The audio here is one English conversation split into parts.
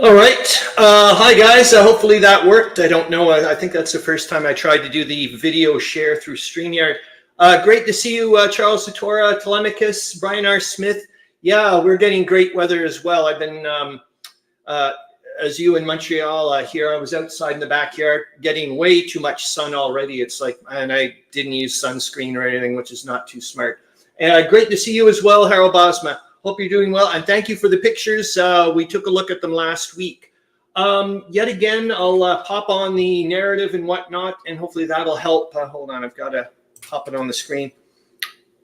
All right. Hi, guys. Hopefully that worked. I don't know. I think that's the first time I tried to do the video share through StreamYard. Great to see you, Charles Latora, Tolemykus, Brian R. Smith. Yeah, we're getting great weather as well. I've been, as you in Montreal, here I was outside in the backyard getting way too much sun already. It's like, and I didn't use sunscreen or anything, which is not too smart. Great to see you as well, Harro Bosma. Hope you're doing well, and thank you for the pictures. We took a look at them last week. Yet again, I'll pop on the narrative and whatnot, and hopefully that'll help. Hold on, I've got to pop it on the screen.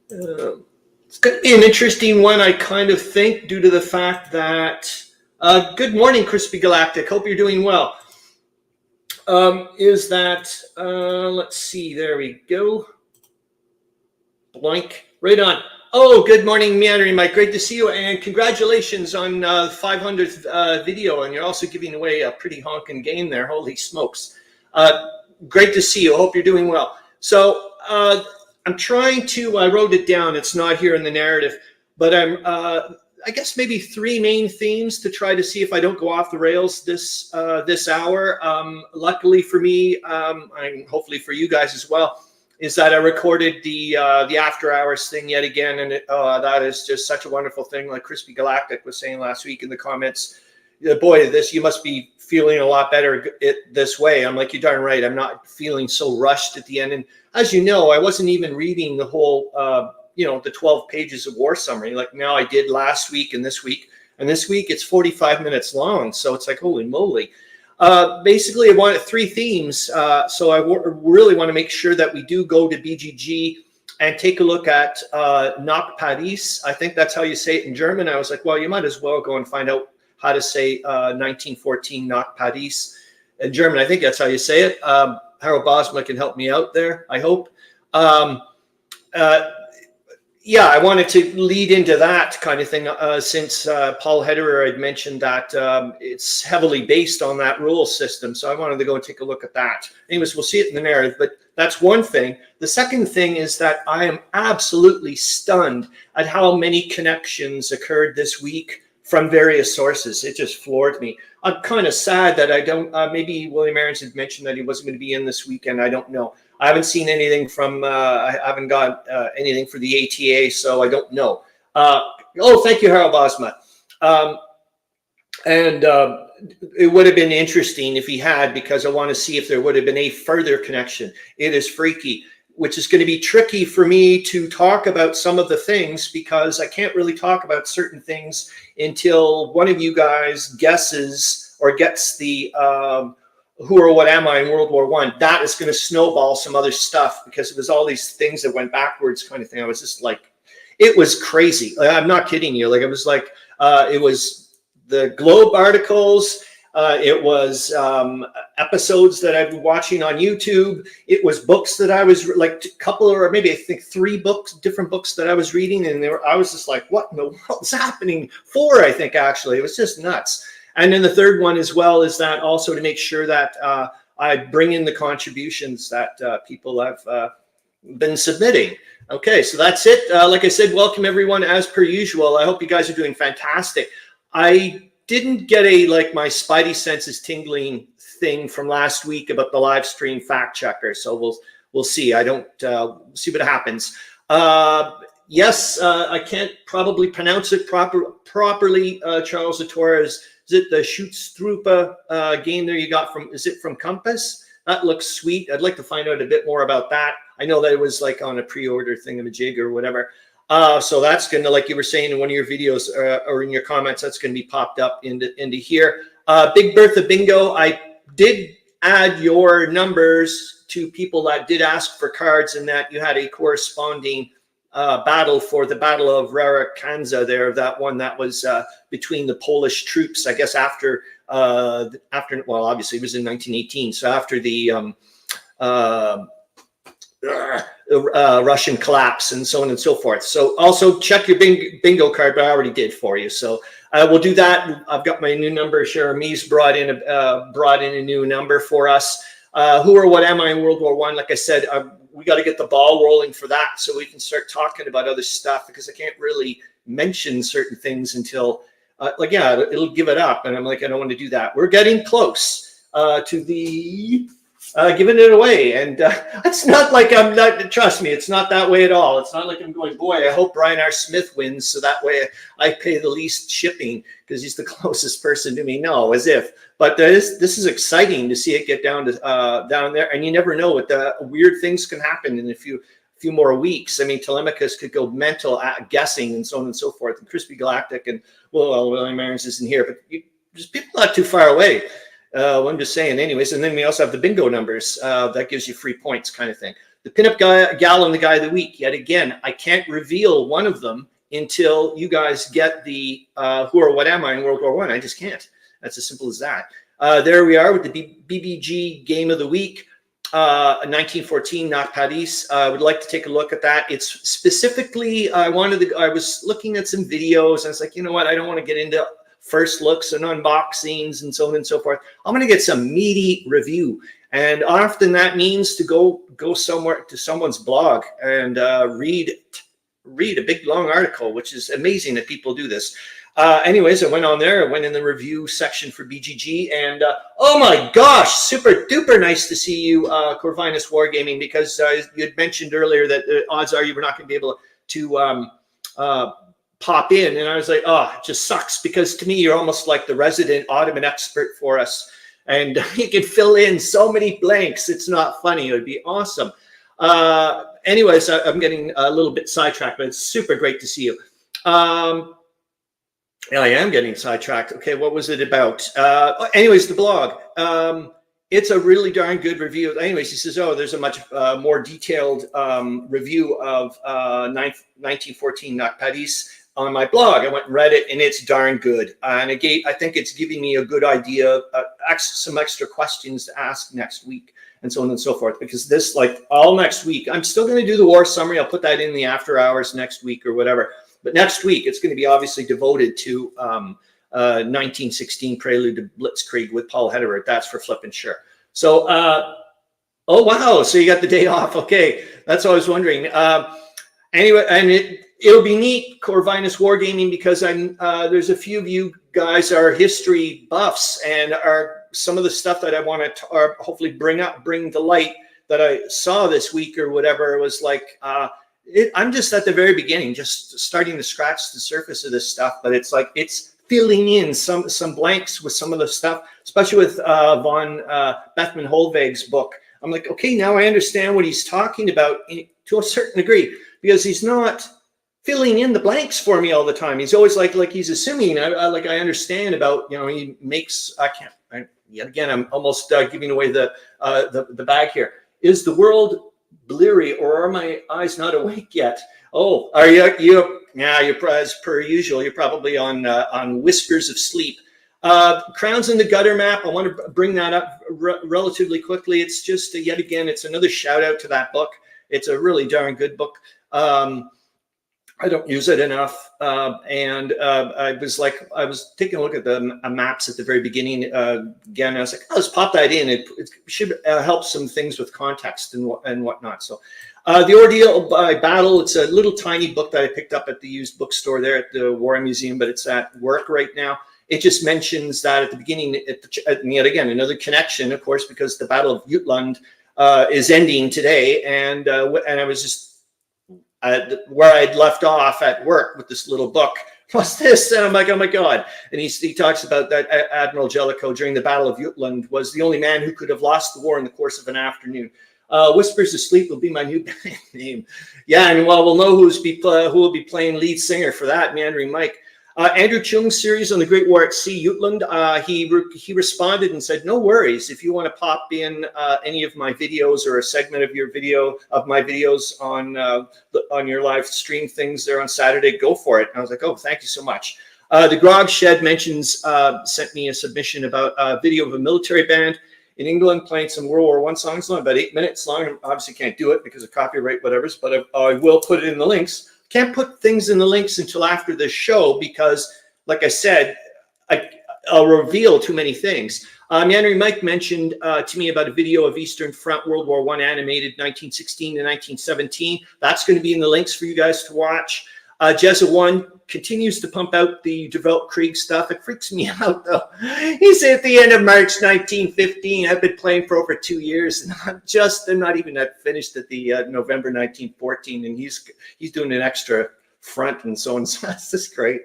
It's going to be an interesting one, I kind of think, due to the fact that... good morning, Chrispy Galactic. Hope you're doing well. Let's see, there we go. Blank, right on. Oh, good morning, Meandering Mike. Great to see you, and congratulations on 500th video. And you're also giving away a pretty honking game there. Holy smokes! Great to see you. Hope you're doing well. So I'm trying to. I wrote it down. It's not here in the narrative, but I guess maybe three main themes to try to see if I don't go off the rails this hour. Luckily for me, and hopefully for you guys as well, is that I recorded the after hours thing yet again, and that is just such a wonderful thing. Like Chrispy Galactic was saying last week in the comments, boy, you must be feeling a lot better this way. I'm like, you're darn right. I'm not feeling so rushed at the end. And as you know, I wasn't even reading the whole, the 12 pages of war summary. Like now I did last week and this week it's 45 minutes long. So it's like, holy moly. Basically, I wanted three themes. So I really want to make sure that we do go to BGG and take a look at Nach Paris. I think that's how you say it in German. I was like, well, you might as well go and find out how to say 1914 Nach Paris in German. I think that's how you say it. Harro Bosma can help me out there, I hope. Yeah, I wanted to lead into that kind of thing since Paul Hederer had mentioned that it's heavily based on that rule system. So I wanted to go and take a look at that. Anyways, we'll see it in the narrative, but that's one thing. The second thing is that I am absolutely stunned at how many connections occurred this week from various sources. It just floored me. I'm kind of sad that I don't, maybe William Arends had mentioned that he wasn't going to be in this weekend. I don't know. I haven't seen anything from, I haven't got anything for the ATA, so I don't know. Oh, thank you, Harro Bosma. It would have been interesting if he had, because I want to see if there would have been a further connection. It is freaky, which is going to be tricky for me to talk about some of the things, because I can't really talk about certain things until one of you guys guesses or gets the... who or what am I in World War I? That is going to snowball some other stuff, because it was all these things that went backwards kind of thing. I was just like, it was crazy. I'm not kidding you. Like, it was like, it was the Globe articles. It was episodes that I've been watching on YouTube. It was books that I was like a couple, or maybe I think three books, different books that I was reading. And I was just like, what in the world is happening? Four, I think, actually. It was just nuts. And then the third one as well is that also to make sure that I bring in the contributions that people have been submitting. Okay, so that's it. Like I said, welcome everyone as per usual. I hope you guys are doing fantastic. I didn't get my spidey senses tingling thing from last week about the live stream fact checker. So we'll see. I don't see what happens. Yes, I can't probably pronounce it properly. Charles Latora is it the Schutztruppe game there you got from, is it from Compass? That looks sweet. I'd like to find out a bit more about that. I know that it was like on a pre-order thingamajig or whatever. So that's going to, like you were saying in one of your videos or in your comments, that's going to be popped up into here. Big Bertha Bingo, I did add your numbers to people that did ask for cards, and that you had a corresponding battle for the Battle of Rarancza there, that one that was between the Polish troops, I guess after, well, obviously it was in 1918. So after the Russian collapse and so on and so forth. So also check your bingo card, but I already did for you. So we'll do that. I've got my new number. Jeremy's brought in a new number for us. Who or what am I in World War I? Like I said, we got to get the ball rolling for that so we can start talking about other stuff, because I can't really mention certain things until like, yeah, it'll give it up. And I'm like, I don't want to do that. We're getting close to the giving it away. And it's not like I'm not, trust me, it's not that way at all. It's not like I'm going, boy, I hope Brian R. Smith wins so that way I pay the least shipping because he's the closest person to me. No, as if. But this is exciting to see it get down to down there. And you never know what the weird things can happen in a few more weeks. I mean, Tolemykus could go mental at guessing and so on and so forth. And Chrispy Galactic and, well, William Arends isn't here, but there's people not too far away. Well, I'm just saying anyways. And then we also have the bingo numbers. That gives you free points kind of thing. The pinup gal and the guy of the week. Yet again, I can't reveal one of them until you guys get the who or what am I in World War I. I just can't. That's as simple as that. There we are with the BBG game of the week. 1914, not Paris. I would like to take a look at that. It's specifically, I was looking at some videos and I was like, you know what? I don't want to get into first looks and unboxings and so on and so forth. I'm going to get some meaty review. And often that means to go somewhere to someone's blog and read a big long article, which is amazing that people do this. Anyways, I went on there. I went in the review section for BGG, and oh my gosh, super duper nice to see you, Corvinus Wargaming, because you had mentioned earlier that the odds are you were not going to be able to pop in, and I was like, oh, it just sucks because to me you're almost like the resident Ottoman expert for us, and you can fill in so many blanks. It's not funny. It would be awesome. Anyways, I'm getting a little bit sidetracked, but it's super great to see you. Yeah, I am getting sidetracked. Okay, what was it about? Anyways, the blog. It's a really darn good review. Anyways, he says, oh, there's a much more detailed review of 1914 Not Paris on my blog. I went and read it, and it's darn good. And again, I think it's giving me a good idea, some extra questions to ask next week, and so on and so forth. Because this, like all next week, I'm still going to do the war summary. I'll put that in the after hours next week or whatever. But next week, it's going to be obviously devoted to 1916 Prelude to Blitzkrieg with Paul Hedderberg. That's for flipping sure. So, oh, wow. So you got the day off. Okay. That's what I was wondering. Anyway, and it'll be neat, Corvinus Wargaming, because there's a few of you guys are history buffs and are some of the stuff that I want to hopefully bring to light that I saw this week or whatever. It was like, I'm just at the very beginning, just starting to scratch the surface of this stuff, but it's like it's filling in some blanks with some of the stuff, especially with von Bethmann Holweg's book. I'm like, okay, now I understand what he's talking about to a certain degree, because he's not filling in the blanks for me all the time. He's always like he's assuming I understand about, you know, he makes, yet again, I'm almost giving away the bag here. Is the world bleary, or are my eyes not awake yet? Oh, are you? Yeah, you're as per usual. You're probably on whispers of sleep. Crowns in the Gutter map. I want to bring that up relatively quickly. It's just yet again, it's another shout out to that book. It's a really darn good book. I don't use it enough, and I was taking a look at the maps at the very beginning again. I was like, oh, let's pop that in. It should help some things with context and whatnot. So, The Ordeal by Battle. It's a little tiny book that I picked up at the used bookstore there at the War Museum, but it's at work right now. It just mentions that at the beginning, and yet again, another connection, of course, because the Battle of Jutland is ending today, and I was just where I'd left off at work with this little book. What's this? And I'm like, oh my God. And he talks about that Admiral Jellicoe during the Battle of Jutland was the only man who could have lost the war in the course of an afternoon. Whispers of Sleep will be my new band name. Yeah, and well, we'll know who will be playing lead singer for that, Meandering Mike. Andrew Chung's series on the Great War at Sea, Jutland, he responded and said, no worries. If you want to pop in any of my videos or a segment of my videos on your live stream things there on Saturday, go for it. And I was like, oh, thank you so much. The Grog Shed sent me a submission about a video of a military band in England playing some World War I songs, long, about 8 minutes long. I obviously can't do it because of copyright, whatever's, but I will put it in the links. Can't put things in the links until after the show because, like I said, I'll reveal too many things. Meandering Mike mentioned to me about a video of Eastern Front World War I animated 1916 to 1917. That's going to be in the links for you guys to watch. Jezza 1 continues to pump out the Weltkrieg stuff. It freaks me out, though. He said at the end of March 1915, I've been playing for over 2 years, and I'm not even finished at the November 1914, and he's doing an extra front and so on. So that's just great.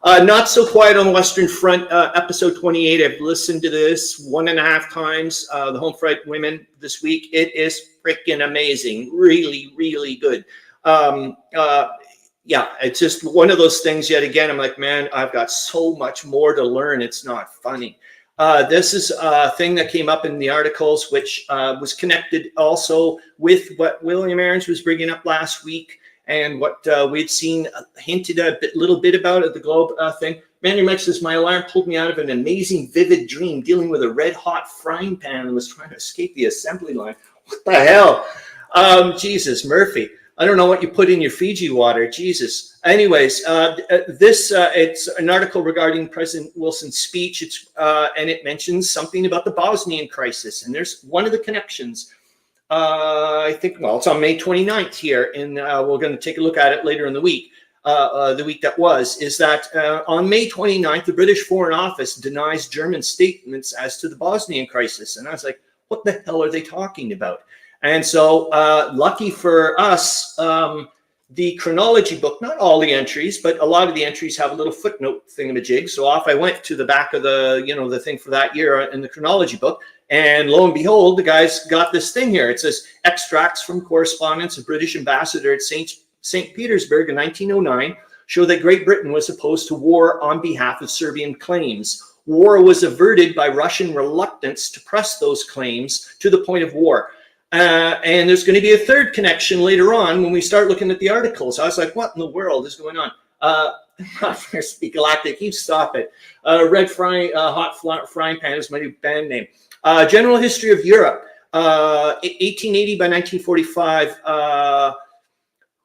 Not So Quiet on the Western Front, episode 28. I've listened to this 1.5 times. The Home Front Women this week. It is freaking amazing. Really, really good. Yeah, it's just one of those things yet again. I'm like, man, I've got so much more to learn. It's not funny. This is a thing that came up in the articles, which was connected also with what William Arends was bringing up last week and what we'd seen hinted a little bit about at the Globe thing. Meandering Mike says, my alarm pulled me out of an amazing, vivid dream dealing with a red-hot frying pan and was trying to escape the assembly line. What the hell? Jesus, Murphy. I don't know what you put in your Fiji water. Jesus. Anyways, it's an article regarding President Wilson's speech. And it mentions something about the Bosnian crisis. And there's one of the connections. I think, well, it's on May 29th here. And we're going to take a look at it later in the week. The week that is that on May 29th, the British Foreign Office denies German statements as to the Bosnian crisis. And I was like, what the hell are they talking about? And so lucky for us, the chronology book, not all the entries, but a lot of the entries have a little footnote thingamajig. So off I went to the back of the thing for that year in the chronology book. And lo and behold, the guy's got this thing here. It says extracts from correspondence of British ambassador at St. Petersburg in 1909 show that Great Britain was opposed to war on behalf of Serbian claims. War was averted by Russian reluctance to press those claims to the point of war. And there's going to be a third connection later on when we start looking at the articles. I was like, what in the world is going on? Chrispy Galactic, you stop it. Hot Frying Pan is my new band name. General History of Europe, 1880 by 1945,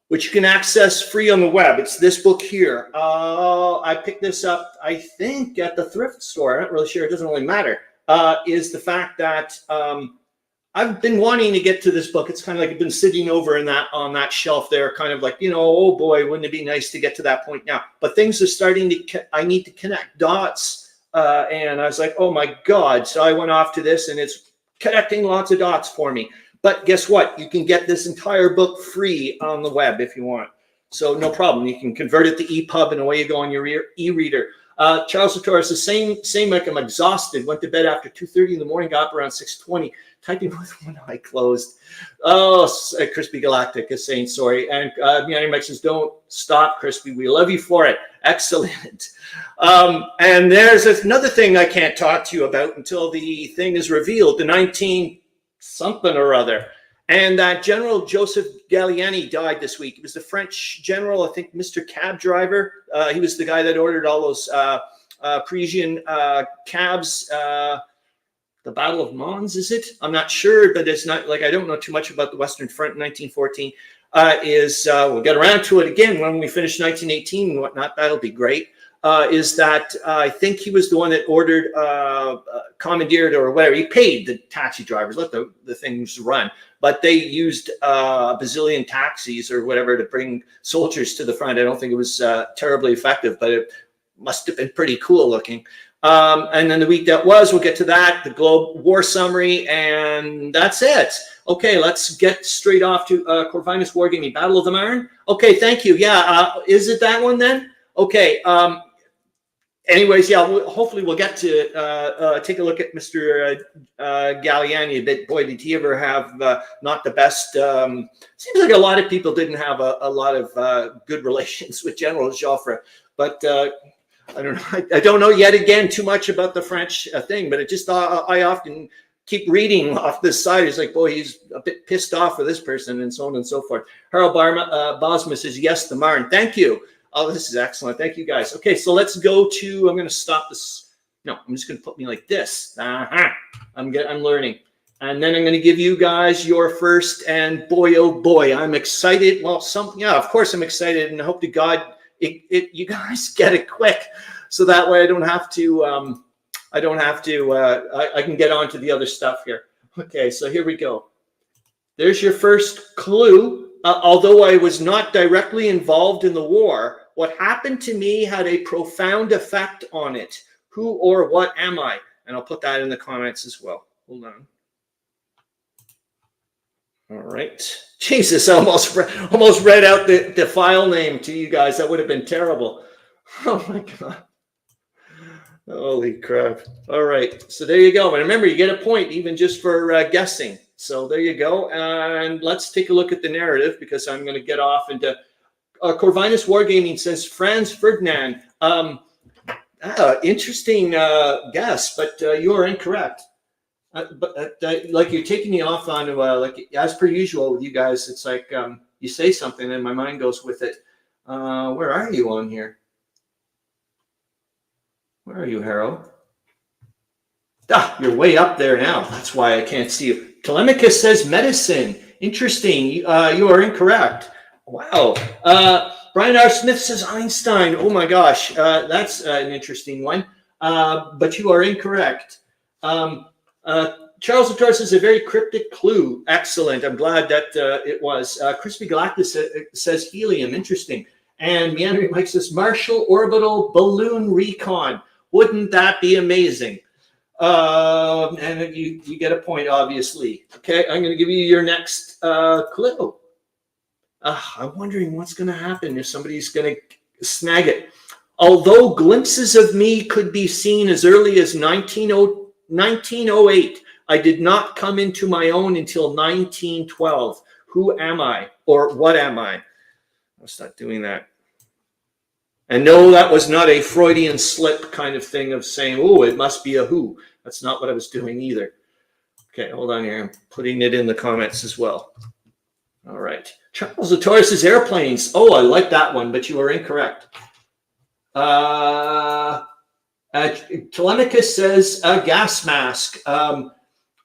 which you can access free on the web. It's this book here. I picked this up, I think, at the thrift store. I'm not really sure. It doesn't really matter. Is the fact that I've been wanting to get to this book. It's kind of like I've been sitting over on that shelf there, kind of like, oh boy, wouldn't it be nice to get to that point now? But things are starting to, I need to connect dots. And I was like, oh my God. So I went off to this and it's connecting lots of dots for me. But guess what? You can get this entire book free on the web if you want. So no problem. You can convert it to EPUB and away you go on your e-reader. Charles Latora says, same like I'm exhausted. Went to bed after 2:30 in the morning, got up around 6:20. Typing with one eye closed. Oh, Chrispy Galactic is saying sorry. And Meandering Mike says, don't stop, Chrispy. We love you for it. Excellent. And there's another thing I can't talk to you about until the thing is revealed, the 19 something or other. And that General Joseph Gallieni died this week. He was the French general, I think, Mr. Cab Driver. He was the guy that ordered all those Parisian cabs. The Battle of Mons, is it? I'm not sure, but it's not like I don't know too much about the Western Front in 1914. We'll get around to it again when we finish 1918 and whatnot. That'll be great. Is that I think he was the one that ordered, commandeered or whatever. He paid the taxi drivers, let the things run. But they used a bazillion taxis or whatever to bring soldiers to the front. I don't think it was terribly effective, but it must have been pretty cool looking. And then the week that was, we'll get to that, the Globe War Summary, and that's it. Okay, let's get straight off to Corvinus Wargaming, Battle of the Marne. Okay, thank you. Yeah, is it that one then? Okay. Anyways, yeah, hopefully we'll get to take a look at Mr. Gallieni a bit. Boy, did he ever have not the best. Seems like a lot of people didn't have a lot of good relations with General Joffre, but I don't know. I don't know yet again too much about the French thing, but it just I often keep reading off this side. It's like, boy, he's a bit pissed off for this person and so on and so forth. Harro Bosma says, yes, the Marne. Thank you. Oh, this is excellent. Thank you, guys. Okay, so let's go to, I'm going to stop this. No, I'm just going to put me like this. I'm learning. And then I'm going to give you guys your first, and boy, oh boy, I'm excited. Well, of course I'm excited, and I hope to God you guys get it quick, so that way I don't have to, I can get on to the other stuff here. Okay, so here we go. There's your first clue although I was not directly involved in the war, what happened to me had a profound effect on it. Who or what am I? And I'll put that in the comments as well. Hold on. All right. Jesus, I almost read out the file name to you guys. That would have been terrible. Oh my God. Holy crap. All right. So there you go. And remember, you get a point even just for guessing. So there you go. And let's take a look at the narrative, because I'm going to get off into Corvinus Wargaming says Franz Ferdinand. Interesting guess, but you are incorrect. Like you're taking me off on like as per usual with you guys. It's like you say something and my mind goes with it. Where are you on here? Where are you, Harro? You're way up there now. That's why I can't see you. Tolemykus says medicine. Interesting. You are incorrect. Wow. Brian R. Smith says Einstein. Oh my gosh. That's an interesting one. But you are incorrect. Charles Latora says a very cryptic clue. Excellent. I'm glad that it was. Chrispy Galactic says helium. Interesting. And Meandering Mike says Marshall Orbital Balloon Recon. Wouldn't that be amazing? And you get a point, obviously. Okay, I'm going to give you your next clue. I'm wondering what's going to happen if somebody's going to snag it. Although glimpses of me could be seen as early as 1908, I did not come into my own until 1912. Who am I? Or what am I? I'll start doing that. And no, that was not a Freudian slip kind of thing of saying, oh, it must be a who. That's not what I was doing either. Okay, hold on here. I'm putting it in the comments as well. All right. Charles Latora says airplanes. Oh, I like that one, but you are incorrect. Tolemykus says a gas mask.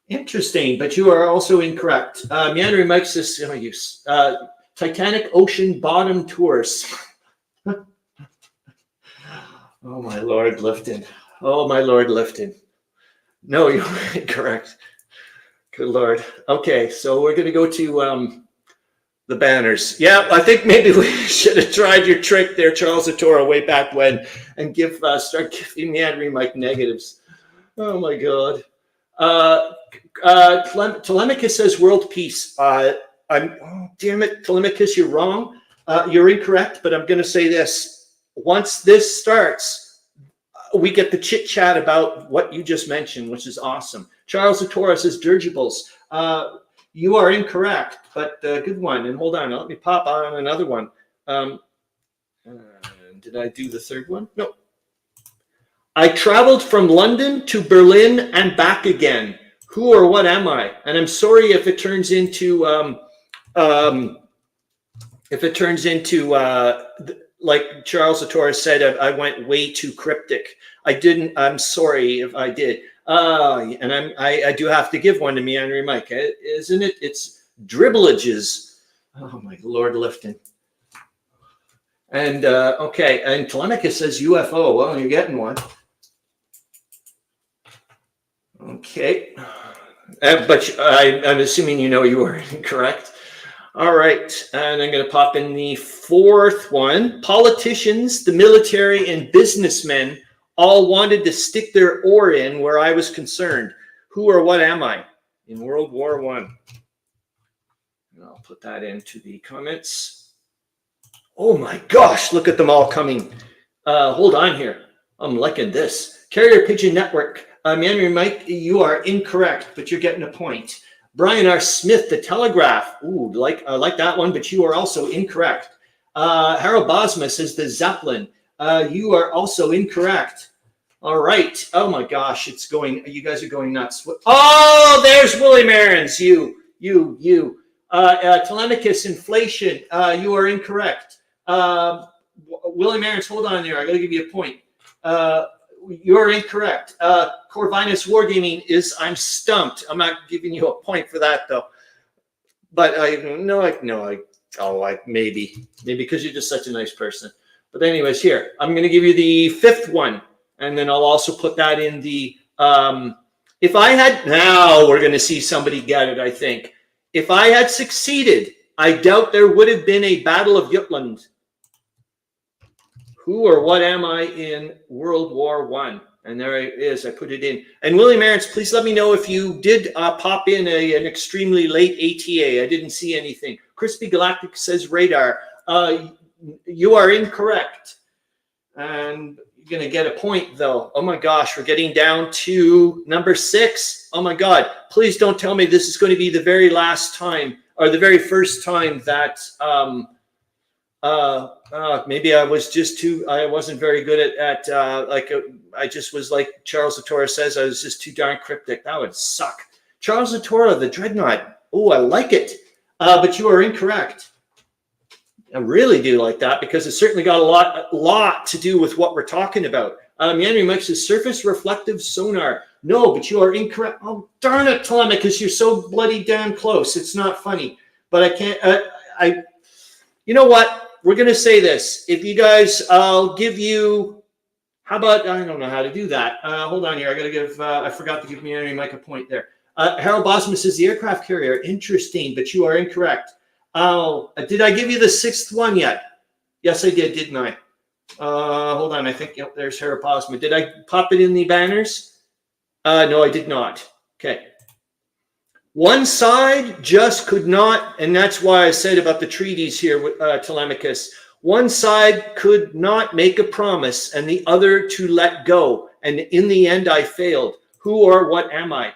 Interesting, but you are also incorrect. Meandering Mike says Titanic ocean bottom tours. Oh, my Lord, Lifton. Oh, my Lord, Lifton. No, you're incorrect. Good Lord. Okay, so we're going to go to the banners. Yeah, I think maybe we should have tried your trick there, Charles Latora, way back when, and start giving Meandering Mike negatives. Oh, my God. Tolemykus says world peace. Oh, damn it, Tolemykus, you're wrong. You're incorrect, but I'm going to say this. Once this starts, we get the chit chat about what you just mentioned, which is awesome. Charles Latora says dirigibles. You are incorrect, but good one. And hold on, let me pop on another one. Did I do the third one? No. I traveled from London to Berlin and back again. Who or what am I? And I'm sorry if it turns into like Charles Latora said, I went way too cryptic. I didn't. I'm sorry if I did. And I do have to give one to Meandering Mike, isn't it? It's dribblages. Oh my Lord, Lifton. And okay, and Tolemykus says UFO. Well, you're getting one. Okay, but I'm assuming you know you are incorrect. All right, and I'm going to pop in the fourth one. Politicians, the military, and businessmen all wanted to stick their oar in where I was concerned. Who or what am I in World War I? And I'll put that into the comments. Oh my gosh, look at them all coming. Hold on here. I'm liking this. Carrier Pigeon Network. Meandering Mike, you are incorrect, but you're getting a point. Brian R. Smith, The Telegraph. Ooh, I like that one, but you are also incorrect. Harro Bosma says The Zeppelin. You are also incorrect. All right. Oh my gosh, it's going. You guys are going nuts. Oh, there's William Arends. You. Tolemykus, inflation. You are incorrect. William Arends, hold on there. I got to give you a point. You're incorrect. Corvinus Wargaming is, I'm stumped. I'm not giving you a point for that though. But maybe because you're just such a nice person. But anyways, here, I'm going to give you the fifth one. And then I'll also put that in the, if I had, now we're going to see somebody get it, I think. If I had succeeded I doubt there would have been a Battle of Jutland. Who or what am I in World War One? And there it is. I put it in. And William Arends, please let me know if you did pop in an extremely late ATA. I didn't see anything. Chrispy Galactic says radar. You are incorrect. And you're going to get a point, though. Oh, my gosh. We're getting down to number 6. Oh, my God. Please don't tell me this is going to be the very last time or the very first time that maybe I was just I wasn't very good at I just was like Charles Latora says, I was just too darn cryptic. That would suck. Charles Latora, the Dreadnought. Oh, I like it. But you are incorrect. I really do like that because it certainly got a lot to do with what we're talking about. Meandering Mike says surface reflective sonar. No, but you are incorrect. Oh, darn it, Tolemykus, you're so bloody damn close. It's not funny. But I can't, you know what? We're going to say this. If you guys, I'll give you, how about, I don't know how to do that. Hold on here. I got to give, I forgot to give Meandering Mike a point there. Harro Bosma says the aircraft carrier. Interesting, but you are incorrect. Oh, did I give you the 6th one yet? Yes, I did, didn't I? Hold on. I think, yep, there's Harro Bosma. Did I pop it in the banners? No, I did not. Okay. One side just could not, and that's why I said about the treaties here with Tolemykus. One side could not make a promise and the other to let go. And in the end, I failed. Who or what am I?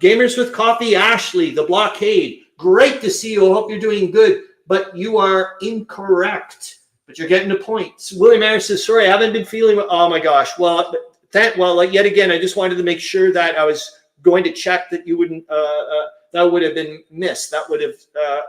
Gamers with Coffee, Ashley, the blockade. Great to see you. I hope you're doing good, but you are incorrect. But you're getting the point. William Arends says, sorry, I haven't been feeling, oh my gosh. Well, like yet again, I just wanted to make sure that I was going to check that you wouldn't, that would have been missed. That would have,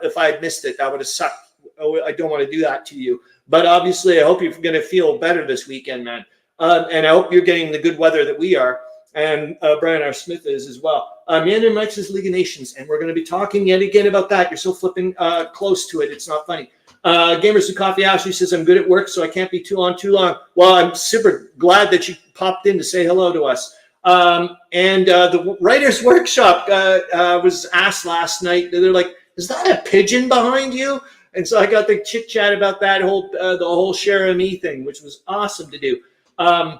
if I had missed it, that would have sucked. Oh, I don't want to do that to you. But obviously, I hope you're going to feel better this weekend, man. And I hope you're getting the good weather that we are. And Brian R. Smith is as well. Meandering Mike says League of Nations. And we're going to be talking yet again about that. You're so flipping close to it. It's not funny. Gamers with Coffee Ashley says, I'm good at work, so I can't be too long. Well, I'm super glad that you popped in to say hello to us. And the Writers Workshop was asked last night. They're like, is that a pigeon behind you? And so I got to chit chat about that the whole share me thing, which was awesome to do. And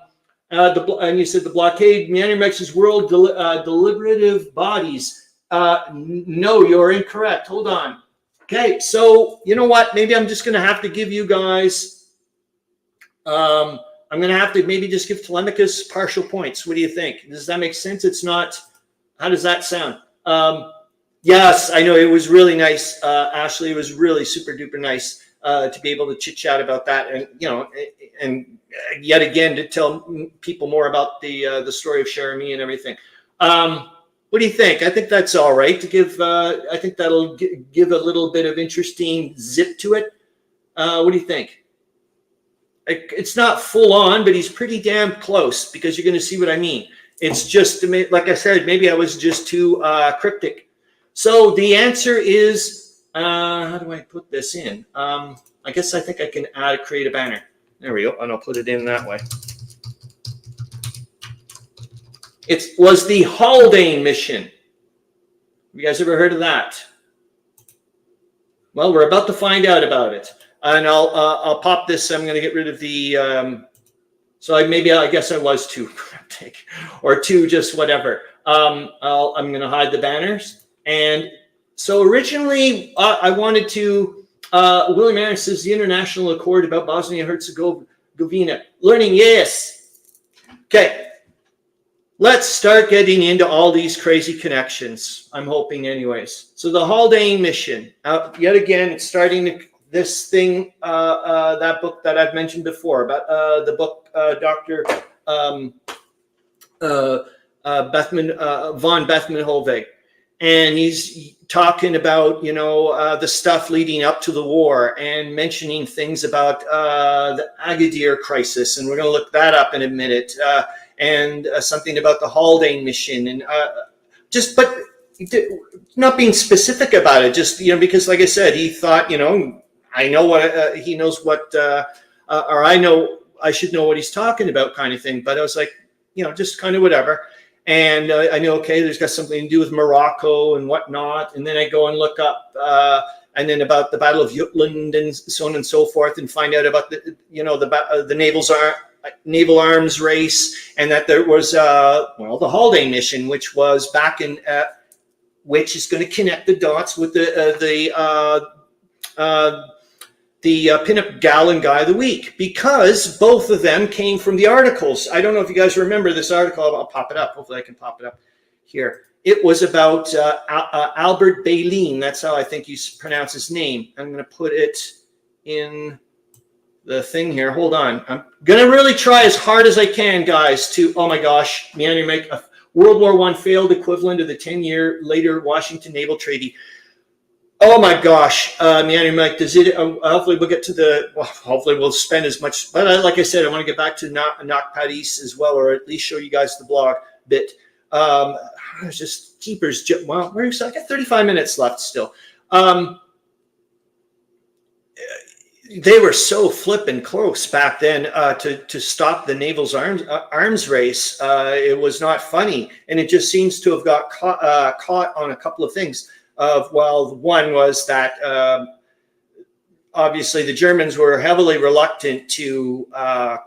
you said the blockade, Meandering Mike's world deliberative bodies. No, you're incorrect. Hold on. Okay, so you know what? Maybe I'm just going to have to give you guys. I'm going to have to maybe just give Tolemykus partial points. What do you think? Does that make sense? It's not. How does that sound? Yes, I know it was really nice, Ashley. It was really super duper nice to be able to chit chat about that, and and yet again to tell people more about the story of Cherami and everything. What do you think? I think that's all right to give. I think that'll give a little bit of interesting zip to it. What do you think? It's not full on, but he's pretty damn close because you're going to see what I mean. It's just, like I said, maybe I was just too cryptic. So the answer is, how do I put this in? I guess I think I can create a banner. There we go, and I'll put it in that way. It was the Haldane mission. Have you guys ever heard of that? Well, we're about to find out about it. And I'll pop this. I'm going to get rid of the. So I guess I was too cryptic, or too just whatever. I'm going to hide the banners. And so originally I wanted to. William Arends says the international accord about Bosnia and Herzegovina. Learning, yes. Okay. Let's start getting into all these crazy connections. I'm hoping, anyways. So the Haldane mission. Yet again, it's starting to. This thing, that book that I've mentioned before about the book Dr. Von Bethmann-Holweg, and he's talking about the stuff leading up to the war and mentioning things about the Agadir crisis, and we're going to look that up in a minute, and something about the Haldane mission, and but not being specific about it, just because, like I said, he thought I know what he knows what, or I know I should know what he's talking about, kind of thing. But I was like, just kind of whatever. And I know, okay, there's got something to do with Morocco and whatnot. And then I go and look up and then about the Battle of Jutland and so on and so forth, and find out about the naval arms race, and that there was the Haldane mission, which was back in which is going to connect the dots with the Pinup Gal and Guy of the Week, because both of them came from the articles. I don't know if you guys remember this article. I'll pop it up. Hopefully I can pop it up here. It was about Albert Baleen. That's how I think you pronounce his name. I'm going to put it in the thing here. Hold on. I'm going to really try as hard as I can, guys, to, oh my gosh, Meandering make a World War I failed equivalent of the 10-year later Washington Naval Treaty. Oh my gosh, Meandering Mike, does it? Hopefully we'll get to hopefully we'll spend as much. But like I said, I want to get back to Knock Paris as well, or at least show you guys the blog bit. Just keepers. Well, I got 35 minutes left still. They were so flippin' close back then to stop the naval's arms race. It was not funny, and it just seems to have got caught on a couple of things. One was that obviously the Germans were heavily reluctant to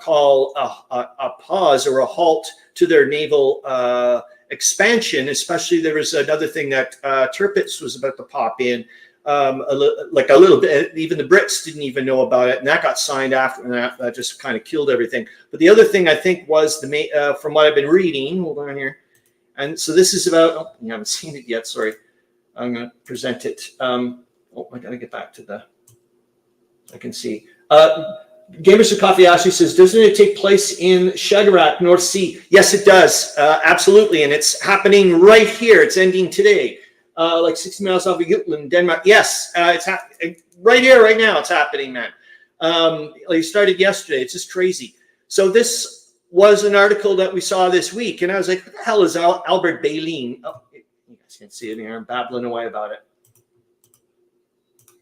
call a pause or a halt to their naval expansion. Especially there was another thing that Tirpitz was about to pop in. A little bit, even the Brits didn't even know about it, and that got signed after, and that just kind of killed everything. But the other thing I think was from what I've been reading, hold on here, and so this is about, you haven't seen it yet, sorry, I'm going to present it. I got to get back to I can see. Gamers of Coffee Ashley says, doesn't it take place in Skagerrak, North Sea? Yes, it does, absolutely, and it's happening right here. It's ending today. Like 60 miles off of Jutland, Denmark. Yes, it's happening right here, right now. It's happening, man. It started yesterday. It's just crazy. So this was an article that we saw this week, and I was like, what the hell is Albert Baleen? Oh, you guys can see it here. I'm babbling away about it.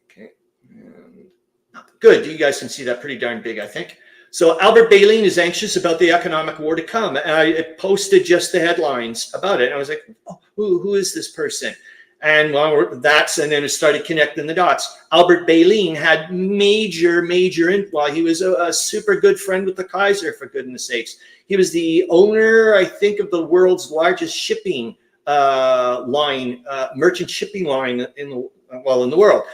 Okay. Good. You guys can see that pretty darn big, I think. So Albert Baleen is anxious about the economic war to come. And I posted just the headlines about it. And I was like, oh, who is this person? And and then it started connecting the dots. Albert Baleen had major, he was a super good friend with the Kaiser, for goodness sakes. He was the owner, I think, of the world's largest shipping line, merchant shipping line in the world.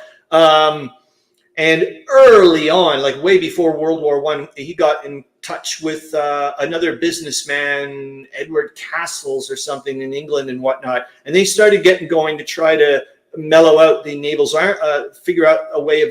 And early on, like way before World War I, he got in touch with another businessman, Edward Castles or something in England and whatnot. And they started getting going to try to mellow out the naval's figure out a way of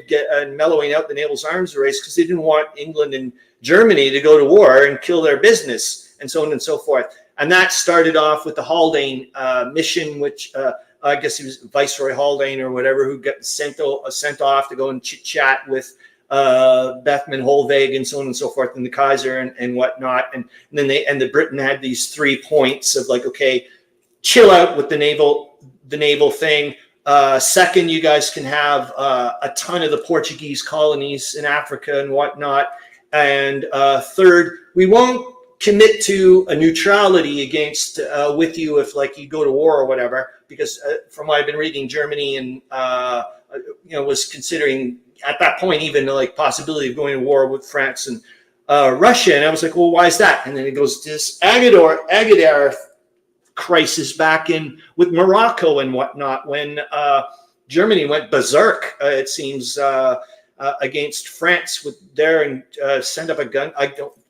mellowing out the naval's arms race, because they didn't want England and Germany to go to war and kill their business and so on and so forth. And that started off with the Haldane mission, which I guess he was Viceroy Haldane or whatever, who got sent off to go and chit-chat with Bethmann Holweg and so on and so forth, and the Kaiser and whatnot. And then the Britain had these 3 points of like, okay, chill out with the naval thing. Second, you guys can have a ton of the Portuguese colonies in Africa and whatnot. And third, we won't commit to a neutrality against with you if like you go to war or whatever, because from what I've been reading, Germany and was considering at that point even like possibility of going to war with France and Russia. And I was like, well, why is that? And then it goes to this Agadir crisis back in with Morocco and whatnot, when Germany went berserk, it seems, against France and sent up a gun.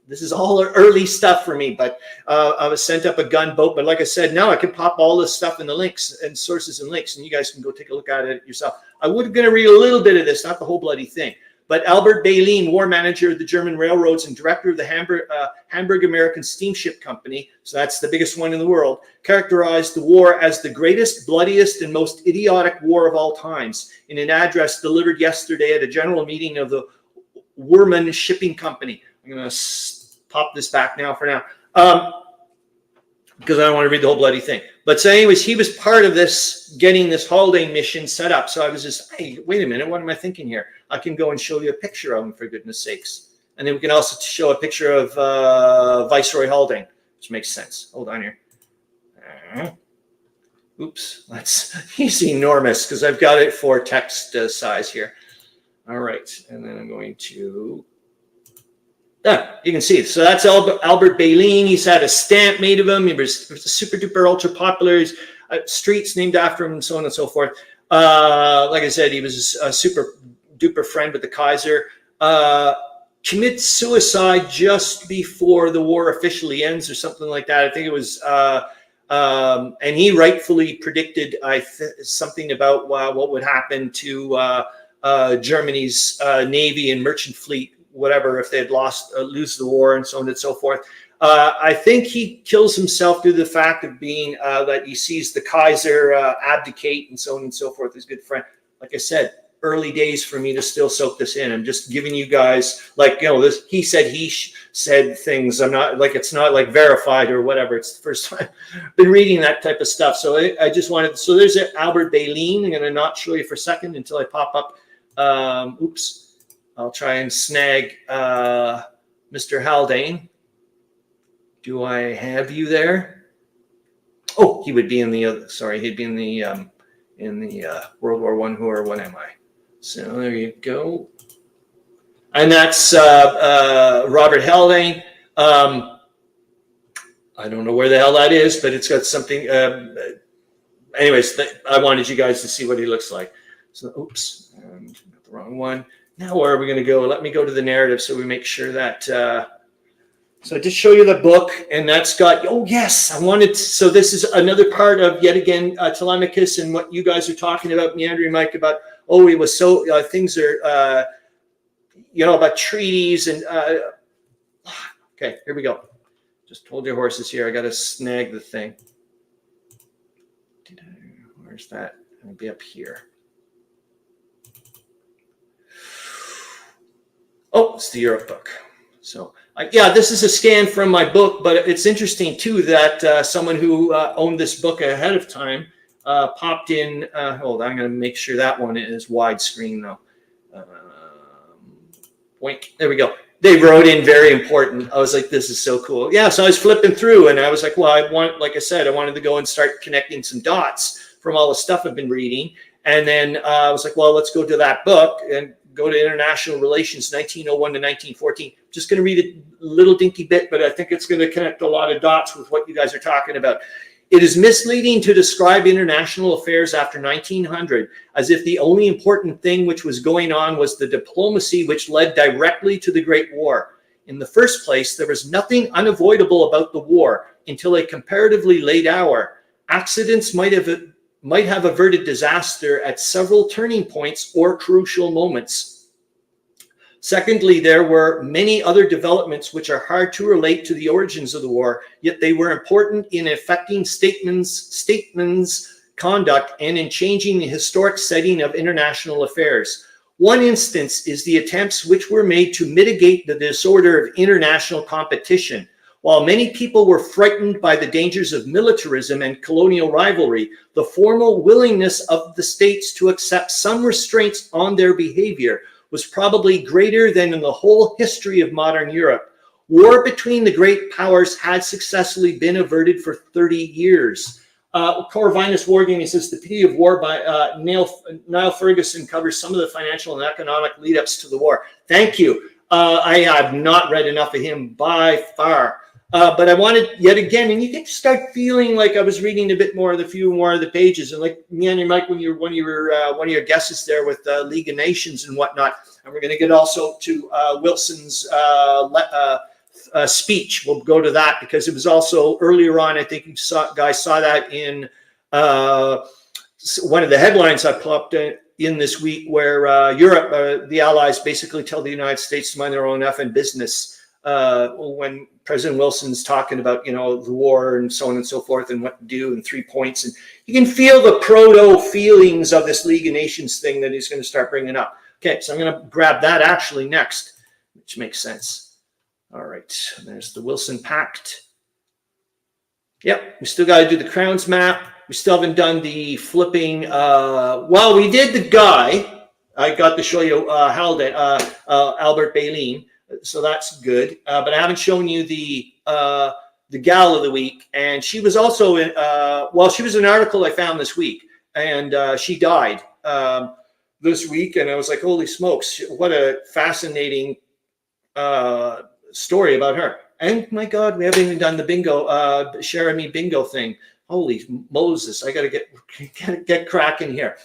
This is all early stuff for me, but I was sent up a gunboat. But like I said, now I can pop all this stuff in the links and sources and links, and you guys can go take a look at it yourself. I was going to read a little bit of this, not the whole bloody thing. But Albert Baleen, war manager of the German railroads and director of the Hamburg American Steamship Company, so that's the biggest one in the world, characterized the war as the greatest, bloodiest, and most idiotic war of all times in an address delivered yesterday at a general meeting of the WarMutt Shipping Company. I'm going to pop this back now for now, because I don't want to read the whole bloody thing. But so anyways, he was part of this, getting this Haldane mission set up. So I was just, hey, wait a minute, what am I thinking here? I can go and show you a picture of him, for goodness sakes. And then we can also show a picture of Viceroy Haldane, which makes sense. Hold on here. Oops, he's enormous because I've got it for text size here. All right, and then I'm going to, you can see. So that's Albert Baleen. He's had a stamp made of him. He was super duper ultra popular. He's, streets named after him and so on and so forth. Like I said, he was a super duper friend with the Kaiser. Commits suicide just before the war officially ends or something like that. I think it was, and he rightfully predicted something about what would happen to Germany's navy and merchant fleet, whatever, if they had lose the war and so on and so forth. I think he kills himself due to the fact of being that he sees the Kaiser abdicate and so on and so forth. His good friend, like I said, early days for me to still soak this in. I'm just giving you guys, like, this. He said things. I'm not like, it's not like verified or whatever. It's the first time I've been reading that type of stuff. So I just wanted. So there's Albert Baleen. I'm going to not show you for a second until I pop up. Oops. I'll try and snag Mr. Haldane. Do I have you there? Oh, he would be in the other. Sorry, he'd be in the World War I. Who or what am I? So there you go. And that's Robert Haldane. I don't know where the hell that is, but it's got something. Anyways, I wanted you guys to see what he looks like. So, oops, got the wrong one. Now where are we going to go? Let me go to the narrative so we make sure that. So I just show you the book, and that's got. Oh yes, I wanted. So this is another part of yet again Tolemykus and what you guys are talking about, Meandering Mike, about. Oh, he was so things are, about treaties and. Okay, here we go. Just hold your horses here. I got to snag the thing. Where's that? It'll be up here. Oh, it's the Europe book. So, yeah, this is a scan from my book, but it's interesting, too, that someone who owned this book ahead of time popped in. Hold on, I'm going to make sure that one is widescreen, though. Boink. There we go. They wrote in very important. I was like, this is so cool. Yeah, so I was flipping through, and I was like, well, like I said, I wanted to go and start connecting some dots from all the stuff I've been reading. And then I was like, well, let's go to that book and go to International Relations, 1901 to 1914. Just going to read a little dinky bit, but I think it's going to connect a lot of dots with what you guys are talking about. It is misleading to describe international affairs after 1900 as if the only important thing which was going on was the diplomacy which led directly to the Great War. In the first place, there was nothing unavoidable about the war until a comparatively late hour. Accidents might have averted disaster at several turning points or crucial moments. Secondly, there were many other developments which are hard to relate to the origins of the war, yet they were important in affecting statesmen's conduct and in changing the historic setting of international affairs. One instance is the attempts which were made to mitigate the disorder of international competition. While many people were frightened by the dangers of militarism and colonial rivalry, the formal willingness of the states to accept some restraints on their behavior was probably greater than in the whole history of modern Europe. War between the great powers had successfully been averted for 30 years. Corvinus Wargaming says the pity of war by Niall Ferguson covers some of the financial and economic lead-ups to the war. Thank you. I have not read enough of him by far. But I wanted, yet again, and you can start feeling like I was reading a bit more of the few more of the pages, and like Meandering Mike, when you were one of your guesses there with League of Nations and whatnot, and we're going to get also to Wilson's speech. We'll go to that because it was also earlier on. I think you guys saw that in one of the headlines I popped in this week, where Europe, the Allies, basically tell the United States to mind their own effing business. When President Wilson's talking about, the war and so on and so forth and what to do and 3 points. And you can feel the proto feelings of this League of Nations thing that he's going to start bringing up. Okay, so I'm going to grab that actually next, which makes sense. All right, there's the Wilson Pact. Yep, we still got to do the Crowns map. We still haven't done the flipping. Well, we did the guy. I got to show you Albert Baleen. So that's good, but I haven't shown you the the gal of the week. And she was also in, well, she was an article I found this week, and she died this week. And I was like, holy smokes, what a fascinating story about her. And my God, we haven't even done the bingo, share me bingo thing. Holy Moses, I got to get cracking here.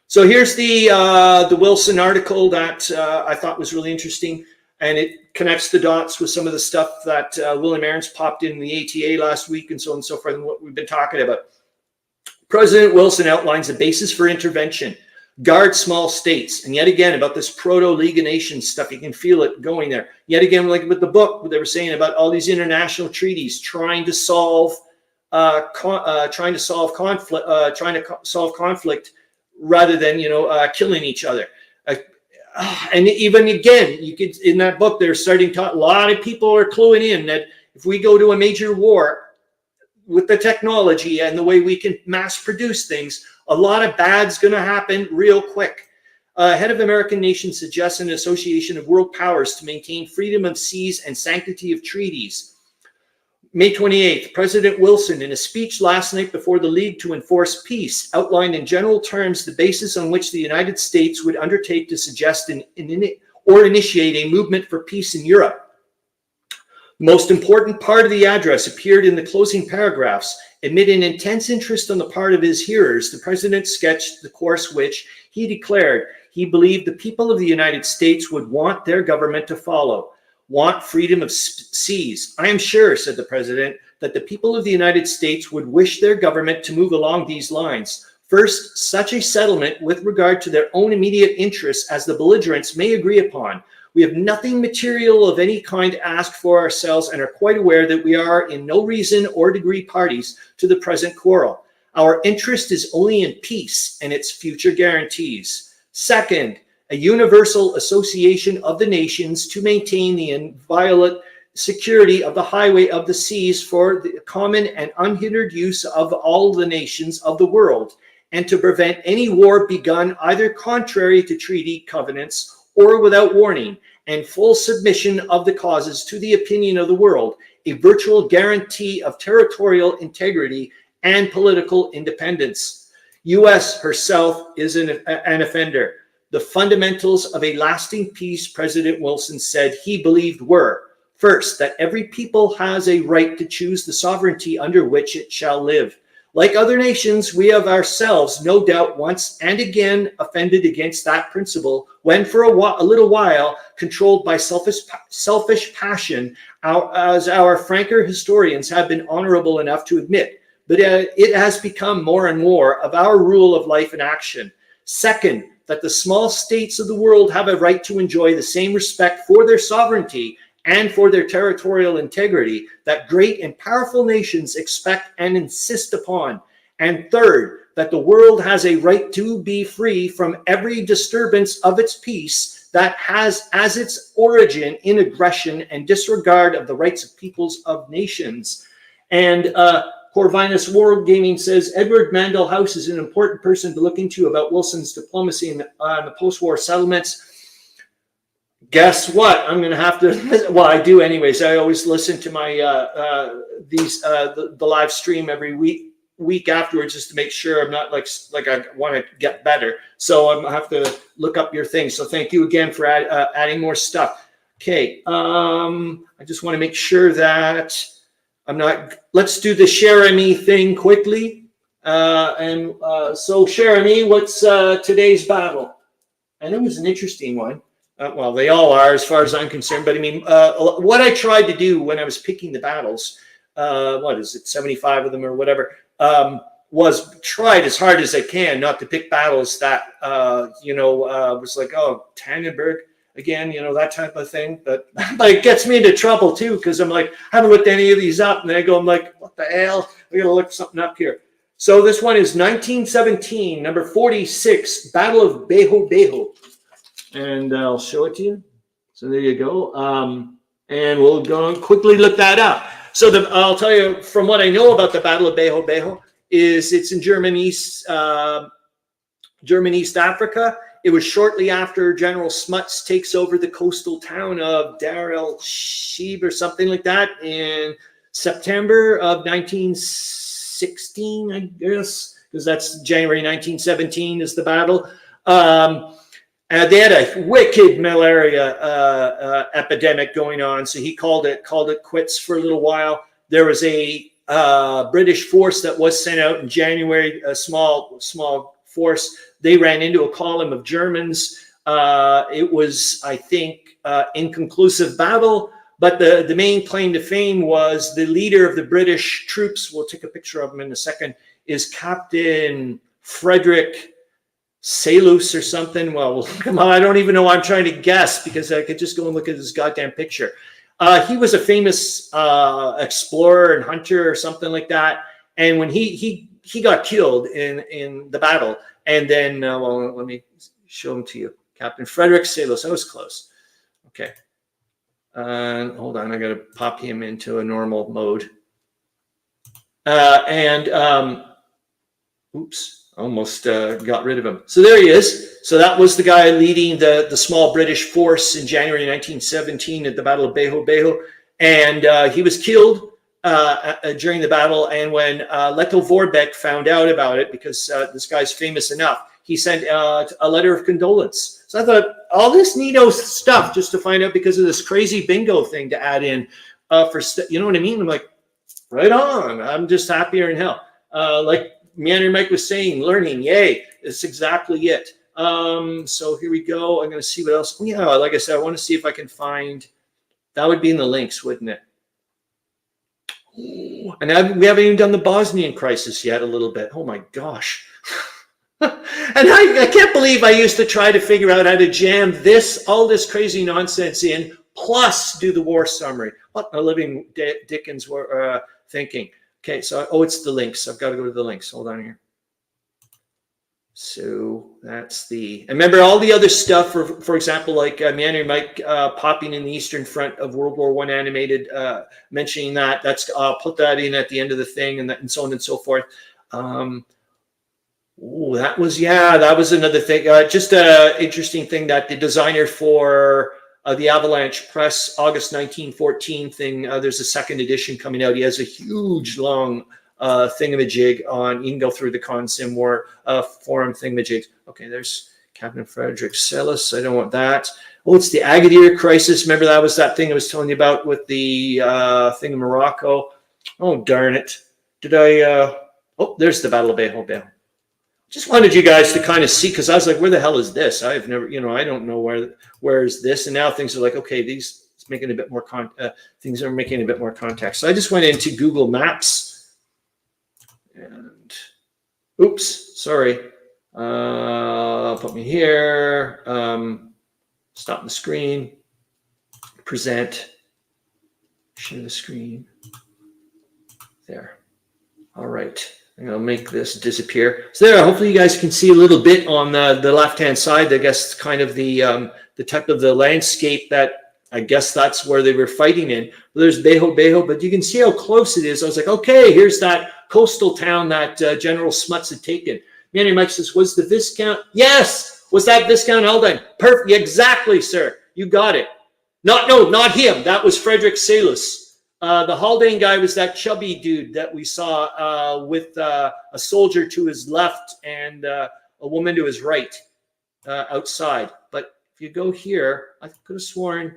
So here's the Wilson article that I thought was really interesting, and it connects the dots with some of the stuff that William Arends popped in the ATA last week and so on and so forth, and what we've been talking about. President Wilson outlines the basis for intervention, guard small states, and yet again about this Proto-League of Nations stuff, you can feel it going there. Yet again, like with the book, what they were saying about all these international treaties trying to solve conflict rather than killing each other. And even again, you could, in that book, they're starting to, a lot of people are cluing in that if we go to a major war with the technology and the way we can mass produce things, a lot of bad's going to happen real quick. Head of American nations suggests an association of world powers to maintain freedom of seas and sanctity of treaties. May 28th, President Wilson, in a speech last night before the League to Enforce Peace, outlined in general terms the basis on which the United States would undertake to suggest or initiate a movement for peace in Europe. The most important part of the address appeared in the closing paragraphs. Amid an intense interest on the part of his hearers, the president sketched the course which, he declared, he believed the people of the United States would want their government to follow. Want freedom of seas. I am sure, said the president, that the people of the United States would wish their government to move along these lines. First, such a settlement with regard to their own immediate interests as the belligerents may agree upon. We have nothing material of any kind to ask for ourselves and are quite aware that we are in no reason or degree parties to the present quarrel. Our interest is only in peace and its future guarantees. Second, a universal association of the nations to maintain the inviolate security of the highway of the seas for the common and unhindered use of all the nations of the world, and to prevent any war begun either contrary to treaty covenants or without warning, and full submission of the causes to the opinion of the world, a virtual guarantee of territorial integrity and political independence. U.S. herself is an offender. The fundamentals of a lasting peace, President Wilson said he believed were, first, that every people has a right to choose the sovereignty under which it shall live. Like other nations, we have ourselves, no doubt, once and again offended against that principle when for a little while, controlled by selfish passion, as our franker historians have been honorable enough to admit. But it has become more and more of our rule of life and action. Second, that the small states of the world have a right to enjoy the same respect for their sovereignty and for their territorial integrity that great and powerful nations expect and insist upon. And third, that the world has a right to be free from every disturbance of its peace that has as its origin in aggression and disregard of the rights of peoples of nations. And Corvinus Wargaming says, Edward Mandell House is an important person to look into about Wilson's diplomacy in the post-war settlements. Guess what? I'm going to have to, well, I do anyways. I always listen to my, the live stream every week afterwards just to make sure I'm not like I want to get better. So I'm going to have to look up your thing. So thank you again for adding more stuff. Okay. I just want to make sure that let's do the Jeremy thing quickly. So Jeremy, what's today's battle? And it was an interesting one. Well, they all are as far as I'm concerned, but I mean, what I tried to do when I was picking the battles, 75 of them or whatever, was tried as hard as I can not to pick battles that, was like, oh, Tannenberg again, that type of thing. But it gets me into trouble too, because I'm like, I haven't looked any of these up. And I'm like, what the hell? I got to look something up here. So this one is 1917, number 46, Battle of Beho. And I'll show it to you. So there you go. And we'll go and quickly look that up. So I'll tell you from what I know about the Battle of Beho is it's in Germany, East Africa. It was shortly after General Smuts takes over the coastal town of Dar el Sheeb or something like that in September of 1916, I guess, because that's January 1917 is the battle. And they had a wicked malaria epidemic going on, so he called it quits for a little while. There was a British force that was sent out in January, a small force. They ran into a column of Germans. It was, I think, inconclusive battle, but the main claim to fame was the leader of the British troops, we'll take a picture of him in a second, is Captain Frederick Salus or something. Well, come on, I don't even know. I'm trying to guess because I could just go and look at this goddamn picture. He was a famous explorer and hunter or something like that. And when he got killed in the battle, and then well, let me show him to you. Captain Frederick Salus. That was close. Okay. Hold on, I got to pop him into a normal mode. Oops. Almost got rid of him. So there he is. So that was the guy leading the small British force in January 1917 at the Battle of Beho. And he was killed during the battle. And when Leto Vorbeck found out about it, because this guy's famous enough, he sent a letter of condolence. So I thought, all this neato stuff just to find out because of this crazy bingo thing to add in you know what I mean? I'm like, right on. I'm just happier in hell. Like Meandering Mike was saying, learning, yay, it's exactly it. So here we go. I'm going to see what else. Yeah, like I said, I want to see if I can find, that would be in the links, wouldn't it? And we haven't even done the Bosnian crisis yet a little bit. Oh my gosh. And I can't believe I used to try to figure out how to jam all this crazy nonsense in, plus do the war summary. What a living Dickens were thinking. Okay, so, it's the links. I've got to go to the links. Hold on here. So that's and remember all the other stuff, for example, like Meandering Mike popping in the Eastern Front of World War I animated, mentioning that. I'll put that in at the end of the thing and so on and so forth. That was another thing. Just an interesting thing that the designer for the Avalanche Press August 1914 thing, there's a second edition coming out. He has a huge long thingamajig on, you can go through the Consim War forum thingamajigs. Okay, there's Captain Frederick Salus. I don't want that. Oh, it's the Agadir crisis. Remember that was that thing I was telling you about with the thing in Morocco. Oh, darn it. Did I? Oh, there's the Battle of Beho. Just wanted you guys to kind of see, because I was like, where the hell is this? I've never, I don't know where is this. And now things are like, okay, it's making a bit more things are making a bit more context. So I just went into Google Maps and oops, sorry. Put me here. Stop the screen. Present. Share the screen. There. All right. I'm going to make this disappear. So there, hopefully you guys can see a little bit on the left-hand side. I guess kind of the type of the landscape that I guess that's where they were fighting in. There's Beho, but you can see how close it is. I was like, okay, here's that coastal town that General Smuts had taken. Meandering Mike says, was the Viscount? Yes! Was that Viscount Haldane? Perfect. Exactly, sir. You got it. Not him. That was Frederick Salus. The Haldane guy was that chubby dude that we saw with a soldier to his left and a woman to his right outside. But if you go here, I could have sworn,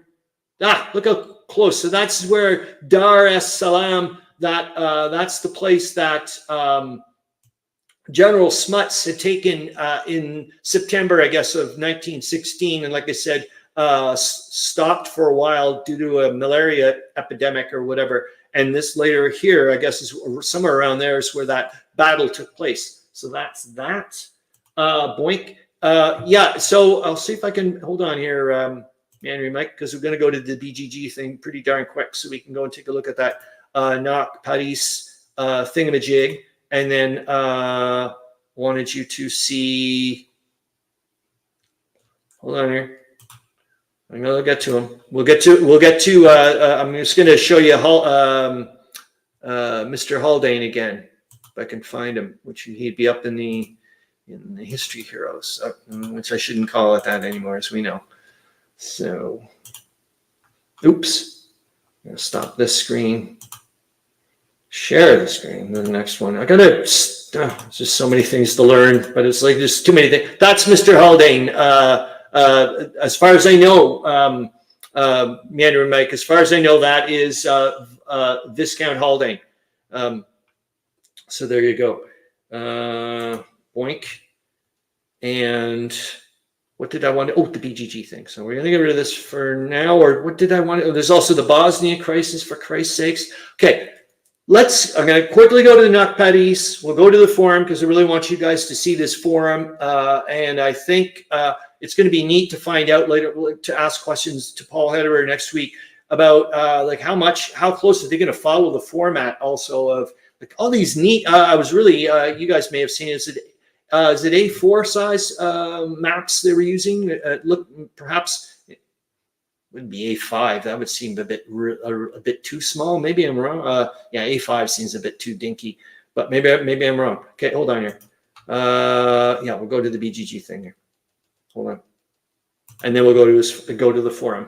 look how close. So that's where Dar es Salaam, that's the place that General Smuts had taken in September, I guess, of 1916. And like I said, stopped for a while due to a malaria epidemic or whatever. And this later here, I guess, is somewhere around there is where that battle took place. So that's that. Boink. Yeah, so I'll see if I can hold on here, Meandering Mike, because we're going to go to the BGG thing pretty darn quick so we can go and take a look at that Knock Paris thingamajig. And then wanted you to see, hold on here. I'm gonna get to him. We'll get to. I'm just gonna show you Mr. Haldane again, if I can find him, which he'd be up in the history heroes, which I shouldn't call it that anymore, as we know. So, oops. I'm gonna stop this screen. share the screen. The next one. I gotta. There's just so many things to learn, but it's like there's too many things. That's Mr. Haldane. As far as I know, Meandering Mike. As far as I know, that is Viscount Haldane. So there you go. Boink. And what did I want to? Oh, the BGG thing. So we're going to get rid of this for now. Or what did I want to? Oh, there's also the Bosnia crisis, for Christ's sakes. Okay. I'm going to quickly go to the Notpaddies. We'll go to the forum because I really want you guys to see this forum. And I think it's going to be neat to find out later, to ask questions to Paul Hederer next week about like how close are they going to follow the format also of like all these neat, I was really, you guys may have seen it. Is it A4 size maps they were using? Look, perhaps it wouldn't be A5. That would seem a bit too small. Maybe I'm wrong. Yeah, A5 seems a bit too dinky, but maybe I'm wrong. Okay, hold on here. Yeah, we'll go to the BGG thing here. Hold on, and then we'll go to the forum.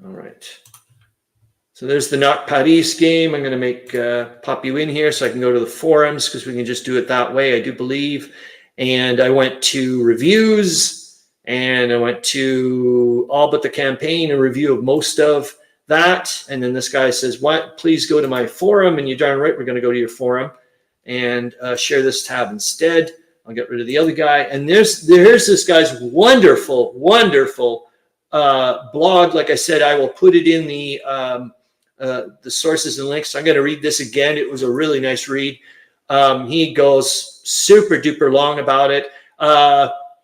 All right. So there's the Not Paris game. I'm going to pop you in here so I can go to the forums because we can just do it that way, I do believe. And I went to reviews and I went to all but the campaign, a review of most of that. And then this guy says, "What? Please go to my forum." And you're darn right, we're going to go to your forum and share this tab instead. I'll get rid of the other guy. And there's this guy's wonderful, wonderful blog. Like I said, I will put it in the sources and links. I'm going to read this again. It was a really nice read. He goes super duper long about it.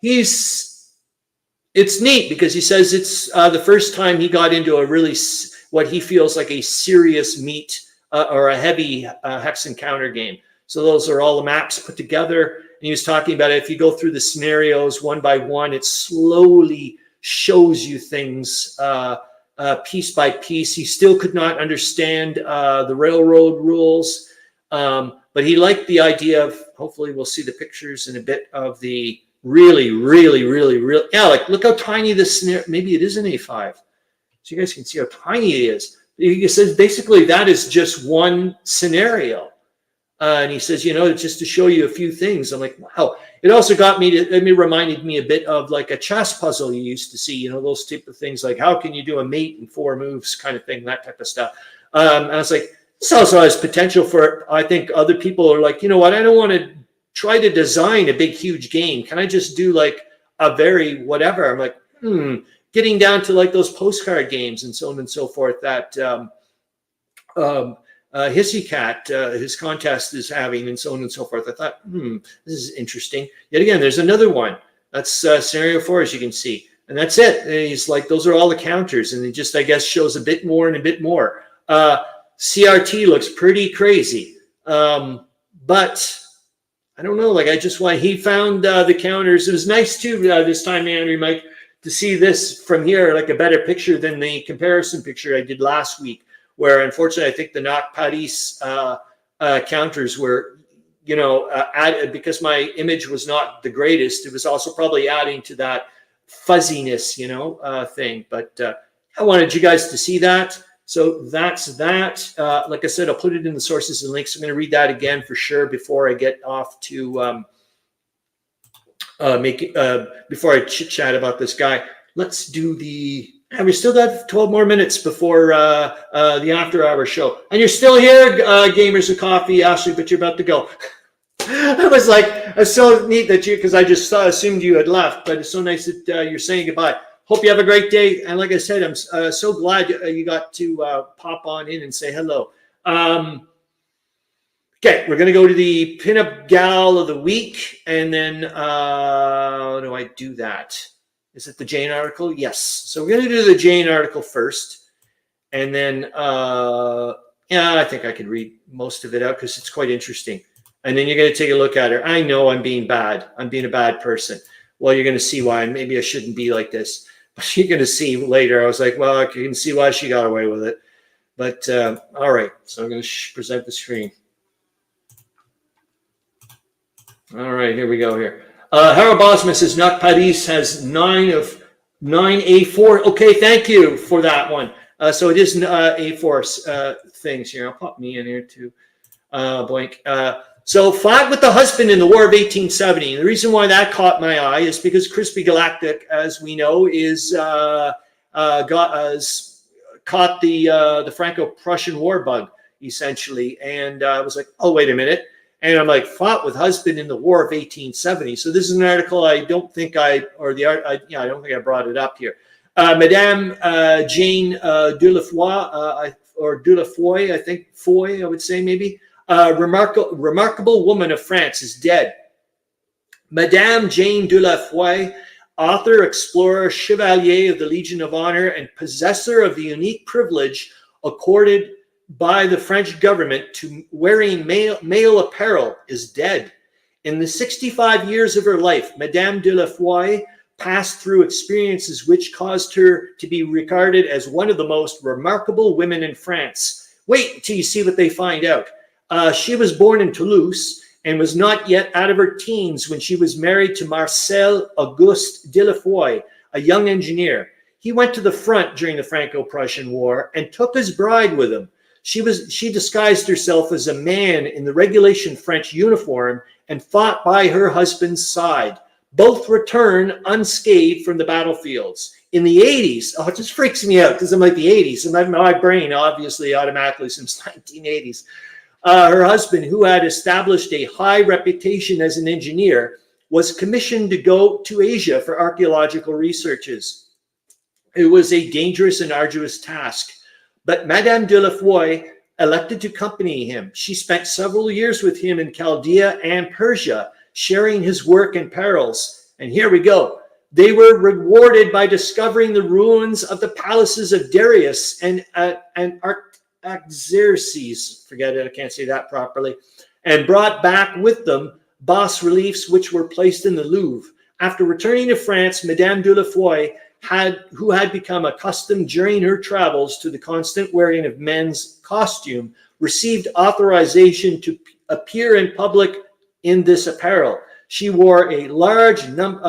It's neat because he says it's the first time he got into a really, what he feels like a serious meat or a heavy hex encounter game. So those are all the maps put together. And he was talking about it. If you go through the scenarios one by one, it slowly shows you things piece by piece. He still could not understand the railroad rules, but he liked the idea of, hopefully we'll see the pictures in a bit, of the really, yeah, like look how tiny this scenario, maybe it is an A5. So you guys can see how tiny it is. He says basically that is just one scenario. And he says, just to show you a few things. I'm like, wow. It also reminded me a bit of like a chess puzzle you used to see, those type of things, like how can you do a mate in 4 moves kind of thing, that type of stuff. And I was like, this also has potential for, I think other people are like, you know what, I don't want to try to design a big, huge game. Can I just do like a very whatever? I'm like, getting down to like those postcard games and so on and so forth that Hissy Cat, his contest is having, and so on and so forth. I thought, this is interesting. Yet again, there's another one. That's scenario 4, as you can see. And that's it. And he's like, those are all the counters. And it just, I guess, shows a bit more and a bit more. CRT looks pretty crazy. But I don't know. Like, he found the counters. It was nice, too, this time, Andrew, Mike, to see this from here, like a better picture than the comparison picture I did last week, where unfortunately I think the Not Paris counters were, added because my image was not the greatest. It was also probably adding to that fuzziness, thing. But I wanted you guys to see that. So that's that. Like I said, I'll put it in the sources and links. I'm going to read that again for sure before I get off to before I chit chat about this guy. Let's do and we still got 12 more minutes before the after hour show. And you're still here, Gamers of Coffee, Ashley, but you're about to go. It was like, it's so neat that because I just assumed you had left, but it's so nice that you're saying goodbye. Hope you have a great day. And like I said, I'm so glad you got to pop on in and say hello. Okay, we're going to go to the Pinup Gal of the Week. And then how do I do that? Is it the Jane article? Yes. So we're going to do the Jane article first. And then, I think I could read most of it out because it's quite interesting. And then you're going to take a look at her. I know I'm being bad. I'm being a bad person. Well, you're going to see why. Maybe I shouldn't be like this. But you're going to see later. I was like, well, I can see why she got away with it. But all right. So I'm going to present the screen. All right. Here we go here. Harro Bosma says, Not Paris has 9 of 9 A4. Okay, thank you for that one. So it isn't A4 things here. I'll pop me in here too. Blank. So fought with the husband in the War of 1870. And the reason why that caught my eye is because Chrispy Galactic, as we know, is caught the Franco-Prussian war bug, essentially. And I was like, oh, wait a minute. And I'm like, fought with husband in the War of 1870. So this is an article I don't think I don't think I brought it up here. Madame Jane Delafoy, or Delafoy, I think, Foy, I would say maybe. Remarkable woman of France is dead. Madame Jane Delafoy, author, explorer, chevalier of the Legion of Honor, and possessor of the unique privilege accorded by the French government to wearing male apparel, is dead. In the 65 years of her life, Madame Delafoy passed through experiences which caused her to be regarded as one of the most remarkable women in France. Wait until you see what they find out. She was born in Toulouse and was not yet out of her teens when she was married to Marcel Auguste Delafoy, a young engineer. He went to the front during the Franco-Prussian War and took his bride with him. She disguised herself as a man in the regulation French uniform and fought by her husband's side. Both return unscathed from the battlefields. In the 80s, it just freaks me out because I'm like the 80s, and my brain obviously automatically since 1980s. Her husband, who had established a high reputation as an engineer, was commissioned to go to Asia for archaeological researches. It was a dangerous and arduous task, but Madame Delafoy elected to accompany him. She spent several years with him in Chaldea and Persia, sharing his work and perils. And here we go. They were rewarded by discovering the ruins of the palaces of Darius and Artaxerxes, forget it, I can't say that properly, and brought back with them bas reliefs which were placed in the Louvre. After returning to France, Madame Delafoy, who had become accustomed during her travels to the constant wearing of men's costume, received authorization to appear in public in this apparel. She wrote a large number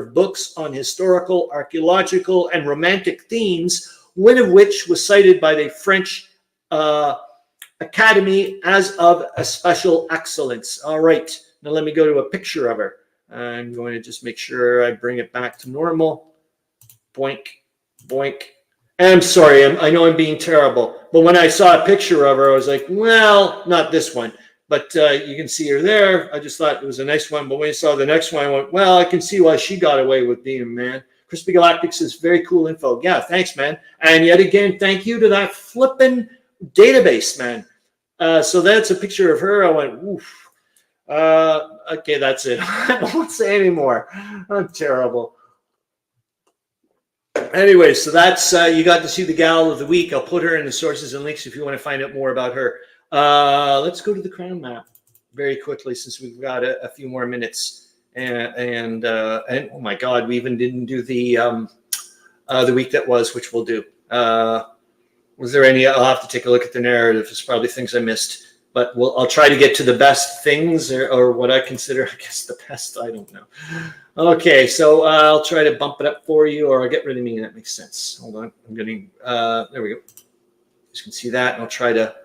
of books on historical, archaeological, and romantic themes, one of which was cited by the French Academy as of a special excellence. All right, now let me go to a picture of her. I'm going to just make sure I bring it back to normal. Boink, boink. And I'm sorry, I know I'm being terrible, but when I saw a picture of her, I was like, well, not this one. But you can see her there. I just thought it was a nice one. But when I saw the next one, I went, well, I can see why she got away with being a man. Chrispy Galactic says, very cool info. Yeah, thanks, man. And yet again, thank you to that flipping database, man. So that's a picture of her. I went, oof. Okay, that's it. I won't say anymore. I'm terrible. Anyway, so that's, you got to see the gal of the week. I'll put her in the sources and links if you want to find out more about her. Let's go to the crown map very quickly since we've got a few more minutes. And oh my God, we even didn't do the week that was, which we'll do. Was there any? I'll have to take a look at the narrative. There's probably things I missed, but I'll try to get to the best things or what I consider, I guess, the best. I don't know. Okay, so I'll try to bump it up for you, or I'll get rid of me. That makes sense. Hold on, I'm getting. There we go. You can see that, and I'll try to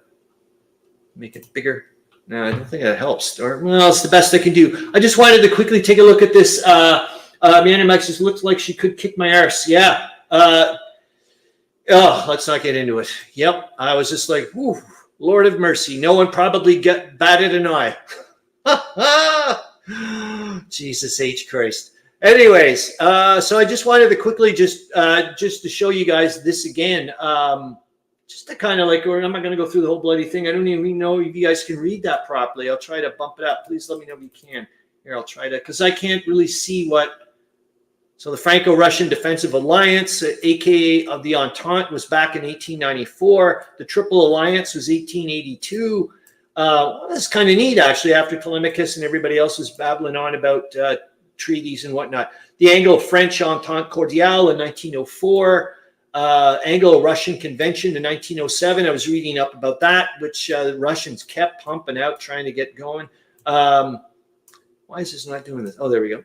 make it bigger. No, I don't think that helps. Or, well, it's the best I can do. I just wanted to quickly take a look at this. Meandering just looks like she could kick my arse. Yeah. Oh, let's not get into it. Yep. I was just like, whew, Lord of mercy. No one probably batted an eye. Jesus H. Christ. Anyways, so I just wanted to quickly just to show you guys this again. Just to kind of like, or I'm not going to go through the whole bloody thing. I don't even know if you guys can read that properly. I'll try to bump it up. Please let me know if you can. Here, I'll try to, because I can't really see what. So the Franco-Russian Defensive Alliance, aka of the Entente, was back in 1894. The Triple Alliance was 1882. Well, that's kind of neat, actually, after Tolemykus and everybody else was babbling on about treaties and whatnot. The Anglo-French Entente Cordiale in 1904. Anglo-Russian Convention in 1907. I was reading up about that, which the Russians kept pumping out, trying to get going. Why is this not doing this? Oh, there we go.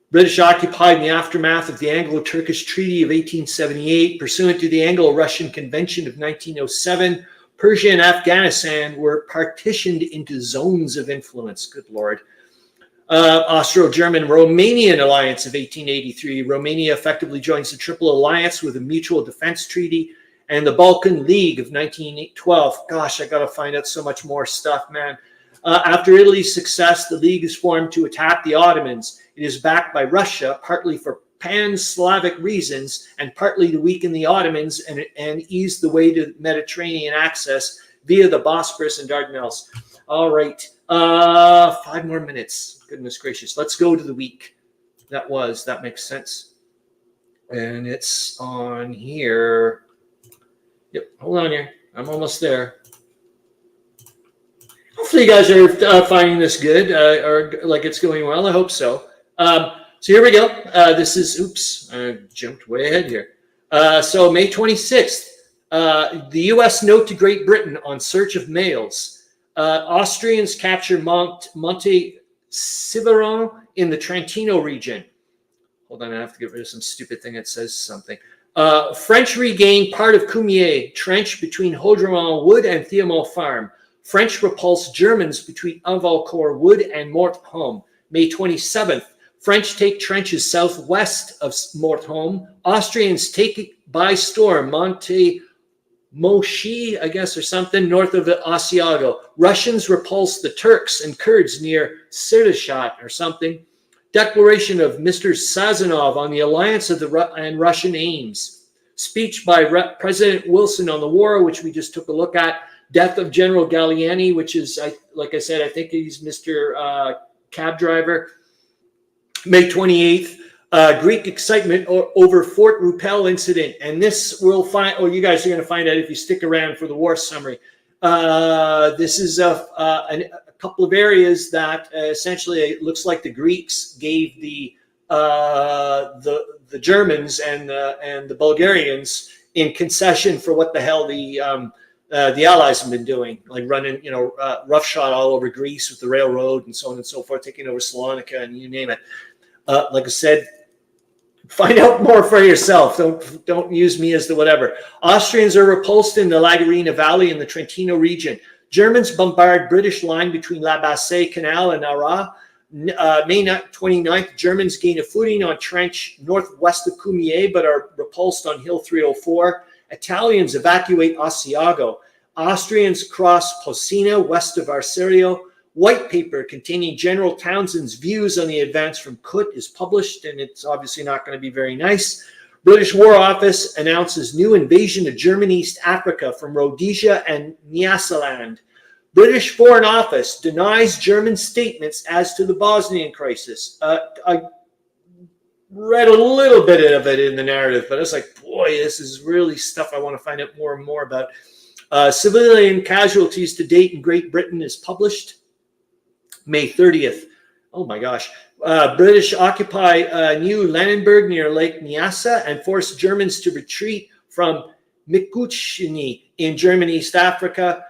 British occupied in the aftermath of the Anglo-Turkish Treaty of 1878. Pursuant to the Anglo-Russian Convention of 1907, Persia and Afghanistan were partitioned into zones of influence. Good Lord. Austro-German-Romanian alliance of 1883. Romania effectively joins the Triple Alliance with a mutual defense treaty, and the Balkan League of 1912. Gosh, I got to find out so much more stuff, man. After Italy's success, the League is formed to attack the Ottomans. It is backed by Russia, partly for pan-Slavic reasons and partly to weaken the Ottomans and ease the way to Mediterranean access via the Bosporus and Dardanelles. All right, 5 more minutes. Goodness gracious. Let's go to the week. That makes sense. And it's on here. Yep, hold on here. I'm almost there. Hopefully you guys are finding this good or like it's going well. I hope so. So here we go. This is, oops, I jumped way ahead here. So May 26th, the U.S. note to Great Britain on search of males. Austrians capture Monte Siveron in the Trentino region. Hold on, I have to get rid of some stupid thing that says something. French regain part of Cumier trench between Haudremont Wood and Thiamont Farm. French repulse Germans between Envalcourt Wood and Mortholm. May 27th, French take trenches southwest of Mortholm. Austrians take it by storm, Monte Moshi, I guess, or something, north of Asiago. Russians repulse the Turks and Kurds near Sirdashat or something. Declaration of Mr. Sazonov on the alliance of and Russian aims. Speech by President Wilson on the war, which we just took a look at. Death of General Galliani, which is, like I said, I think he's Mr. Cab driver. May 28th, Greek excitement over Fort Rupel incident. And this we'll find, or you guys are going to find out if you stick around for the war summary. This is a couple of areas that essentially it looks like the Greeks gave the Germans and the Bulgarians in concession for what the hell the Allies have been doing, like running, roughshod all over Greece with the railroad and so on and so forth, taking over Salonika and you name it. Like I said, find out more for yourself. Don't use me as the whatever. Austrians are repulsed in the Lagarina Valley in the Trentino region. Germans bombard British line between La Bassée Canal and Arras. May 29th, Germans gain a footing on trench northwest of Cumier, but are repulsed on Hill 304. Italians evacuate Asiago. Austrians cross Posina west of Arcerio. White paper containing General Townsend's views on the advance from Kut is published, and it's obviously not going to be very nice. British War Office announces new invasion of German East Africa from Rhodesia and Nyasaland. British Foreign Office denies German statements as to the Bosnian crisis. I read a little bit of it in the narrative, but I was like, boy, this is really stuff I want to find out more and more about. Civilian casualties to date in Great Britain is published. May 30th. Oh my gosh. British occupy New Lanenberg near Lake Nyasa and force Germans to retreat from Mikuchini in German East Africa.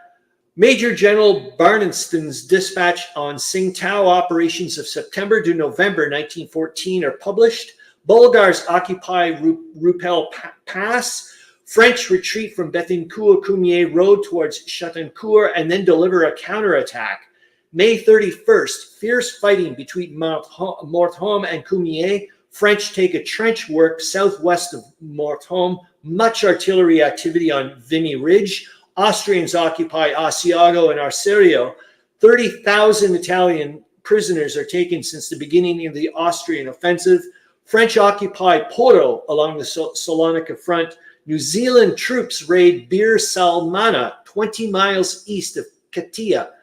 Major General Barnensten's dispatch on Tsingtao operations of September to November 1914 are published. Bulgars occupy Rupel Pass. French retreat from Bethencourt-Cumier Road towards Chatancourt and then deliver a counterattack. May 31st, fierce fighting between Mortholm and Cumier. French take a trench work southwest of Mortholm. Much artillery activity on Vimy Ridge. Austrians occupy Asiago and Arcerio. 30,000 Italian prisoners are taken since the beginning of the Austrian offensive. French occupy Porto along the Salonika front. New Zealand troops raid Bir Salmana, 20 miles east of Katia.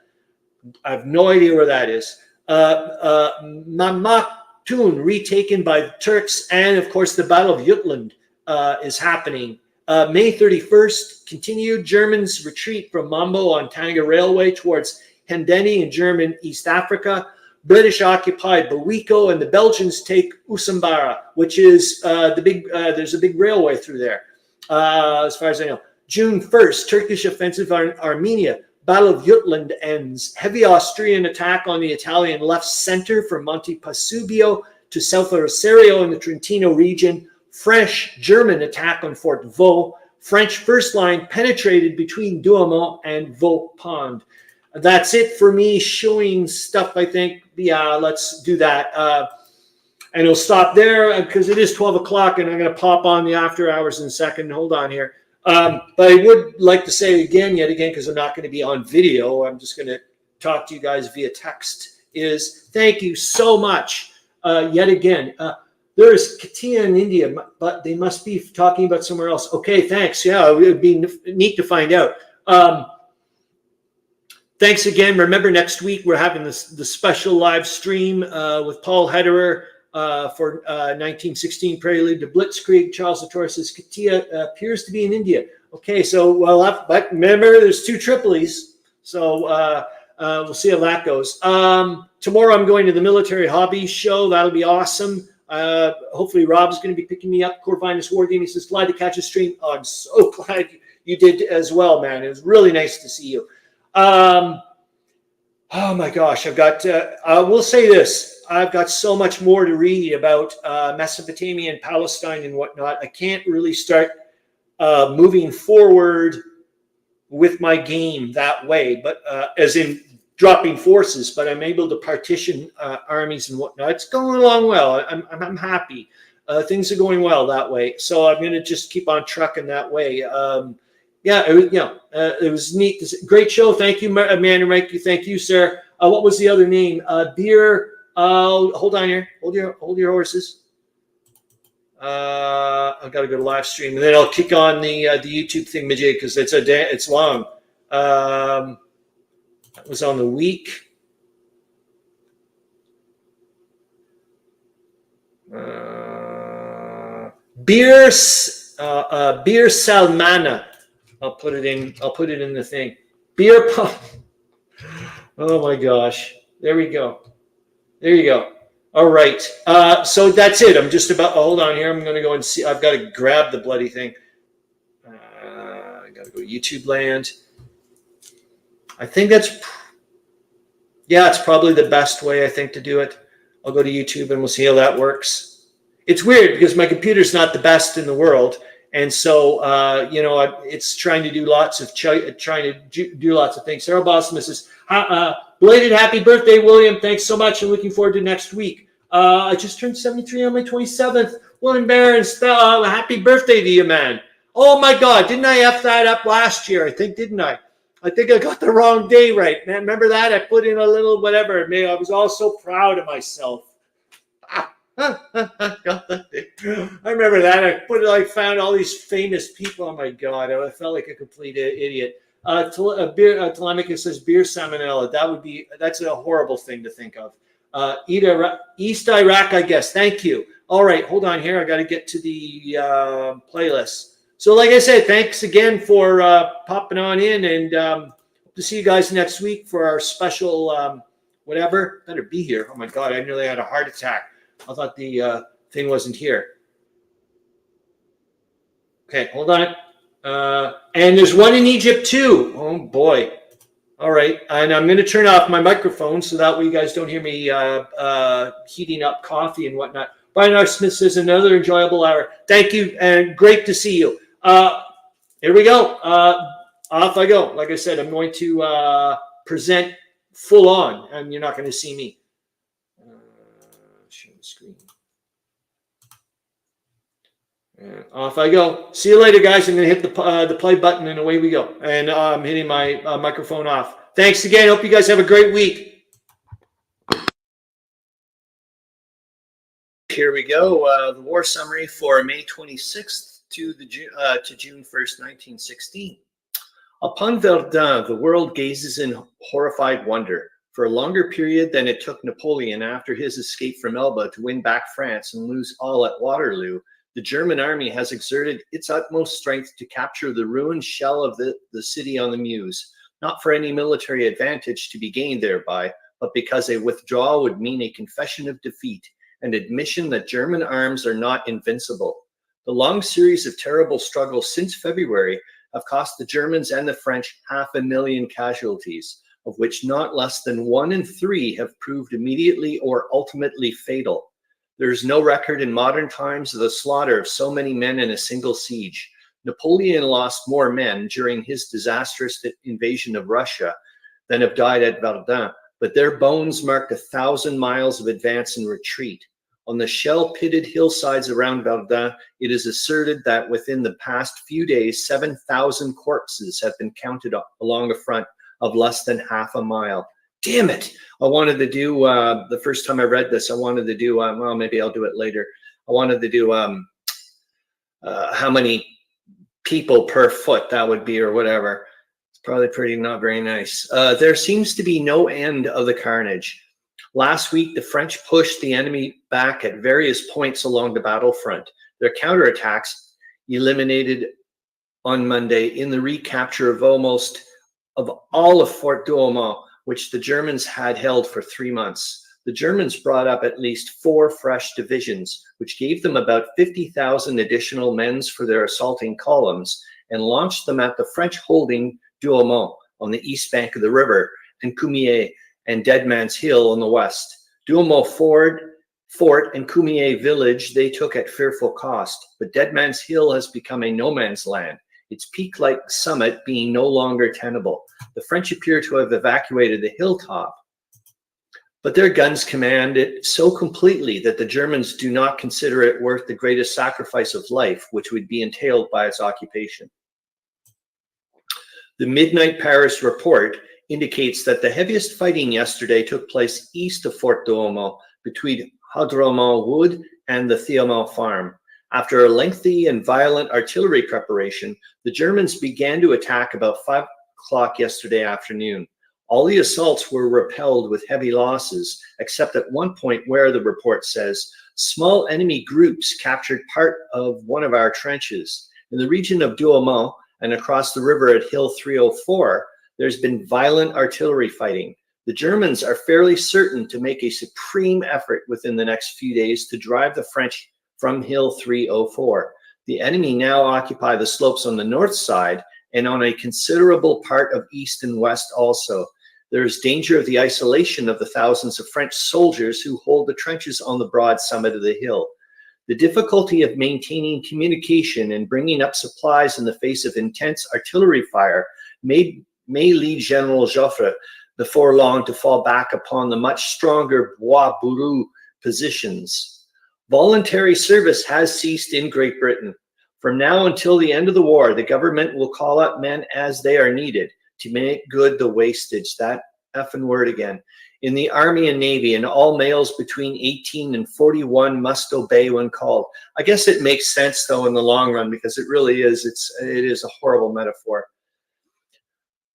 I have no idea where that is. Mamatun retaken by the Turks, and of course the Battle of Jutland is happening. May 31st, continued Germans retreat from Mambo on Tanga Railway towards Hendeni in German East Africa. British occupy Bawiko, and the Belgians take Usambara, which is there's a big railway through there, as far as I know. June 1st, Turkish offensive on Armenia. Battle of Jutland ends. Heavy Austrian attack on the Italian left center from Monte Pasubio to south of Rosario in the Trentino region. French-German attack on Fort Vaux. French first line penetrated between Douaumont and Vaux Pond. That's it for me showing stuff, I think. Yeah, let's do that. And we'll stop there because it is 12 o'clock and I'm going to pop on the after hours in a second. Hold on here. But I would like to say yet again, because I'm not going to be on video, I'm just going to talk to you guys via text, is thank you so much yet again. There is Katia in India, but they must be talking about somewhere else. Okay, thanks. Yeah, it would be neat to find out. Thanks again. Remember, next week we're having the special live stream with Paul Hederer for 1916 Prelude to Blitzkrieg. Charles Latora says Katia appears to be in India. Okay, so but remember, there's 2 Tripolis, so we'll see how that goes. Tomorrow I'm going to the Military Hobby Show. That'll be awesome. Hopefully Rob's going to be picking me up. Corvinus Wargaming, he says, glad to catch a stream. Oh, I'm so glad you did as well, man. It was really nice to see you. Oh my gosh, I've got, we'll say this. I've got so much more to read about Mesopotamia and Palestine and whatnot. I can't really start moving forward with my game that way, but as in dropping forces, but I'm able to partition armies and whatnot. It's going along well. I'm happy. Things are going well that way. So I'm going to just keep on trucking that way. It was neat. Great show. Thank you, Meandering. Thank you, sir. What was the other name? Beer. Hold on here. Hold your horses. I've got to go to live stream, and then I'll kick on the YouTube thing, Majay, because it's long. That was on the week. Beer Salmana. I'll put it in the thing. Beer pump. Oh my gosh. There we go. There you go. All right. So that's it. I'm just about, hold on here. I'm going to go and see. I've got to grab the bloody thing. I got to go to YouTube land. I think it's probably the best way, I think, to do it. I'll go to YouTube and we'll see how that works. It's weird because my computer's not the best in the world. And so, it's trying to do lots of things. Sarah Bosma says, belated happy birthday, William. Thanks so much. I'm looking forward to next week. I just turned 73 on my 27th. William Barron's, happy birthday to you, man. Oh, my God. Didn't I F that up last year? I think, didn't I? I think I got the wrong day right. Man, remember that? I put in a little whatever. I was all so proud of myself. I remember that. I found all these famous people. Oh my God, I felt like a complete idiot. Tolemykus says beer salmonella. That's a horrible thing to think of. East Iraq, I guess. Thank you. All right, hold on here. I got to get to the playlist. So like I said, thanks again for popping on in, and hope to see you guys next week for our special whatever. Better be here. Oh my God, I nearly had a heart attack. I thought the thing wasn't here. Okay, hold on. And there's one in Egypt too. Oh boy. All right, and I'm going to turn off my microphone so that way you guys don't hear me heating up coffee and whatnot. Brian R. Smith says another enjoyable hour. Thank you, and great to see you. Here we go. Off I go. Like I said, I'm going to present full on, and you're not going to see me. Share the screen. And off I go. See you later, guys. I'm going to hit the play button, and away we go. And I'm hitting my microphone off. Thanks again. Hope you guys have a great week. Here we go. The war summary for May 26th to June 1st, 1916. Upon Verdun, the world gazes in horrified wonder. For a longer period than it took Napoleon after his escape from Elba to win back France and lose all at Waterloo, the German army has exerted its utmost strength to capture the ruined shell of the city on the Meuse, not for any military advantage to be gained thereby, but because a withdrawal would mean a confession of defeat, an admission that German arms are not invincible. The long series of terrible struggles since February have cost the Germans and the French 500,000 casualties, of which not less than 1 in 3 have proved immediately or ultimately fatal. There is no record in modern times of the slaughter of so many men in a single siege. Napoleon lost more men during his disastrous invasion of Russia than have died at Verdun, but their bones marked 1,000 miles of advance and retreat. On the shell-pitted hillsides around Verdun, it is asserted that within the past few days, 7,000 corpses have been counted along a front of less than half a mile. Damn it! I wanted to do, the first time I read this, I wanted to do, well, maybe I'll do it later. I wanted to do how many people per foot that would be or whatever. It's probably pretty not very nice. There seems to be no end of the carnage. Last week, the French pushed the enemy back at various points along the battlefront. Their counterattacks eliminated on Monday in the recapture of almost of all of Fort Douaumont, which the Germans had held for 3 months. The Germans brought up at least 4 fresh divisions, which gave them about 50,000 additional men for their assaulting columns, and launched them at the French holding Douaumont on the east bank of the river, and Cumier and Dead Man's Hill on the west. Douaumont Fort and Cumier village they took at fearful cost, but Dead Man's Hill has become a no man's land, its peak-like summit being no longer tenable. The French appear to have evacuated the hilltop, but their guns command it so completely that the Germans do not consider it worth the greatest sacrifice of life, which would be entailed by its occupation. The Midnight Paris report indicates that the heaviest fighting yesterday took place east of Fort Douaumont, between Haudremont Wood and the Thiaumont Farm. After a lengthy and violent artillery preparation, the Germans began to attack about 5 o'clock yesterday afternoon. All the assaults were repelled with heavy losses, except at one point where the report says, small enemy groups captured part of one of our trenches. In the region of Douaumont and across the river at Hill 304, there's been violent artillery fighting. The Germans are fairly certain to make a supreme effort within the next few days to drive the French from Hill 304. The enemy now occupy the slopes on the north side and on a considerable part of east and west also. There is danger of the isolation of the thousands of French soldiers who hold the trenches on the broad summit of the hill. The difficulty of maintaining communication and bringing up supplies in the face of intense artillery fire may lead General Joffre before long to fall back upon the much stronger Bois-Bourou positions. Voluntary service has ceased in Great Britain. From now until the end of the war, the government will call up men as they are needed to make good the wastage, that effing word again, in the Army and Navy, and all males between 18 and 41 must obey when called. I guess it makes sense, though, in the long run, because it really is, it is a horrible metaphor.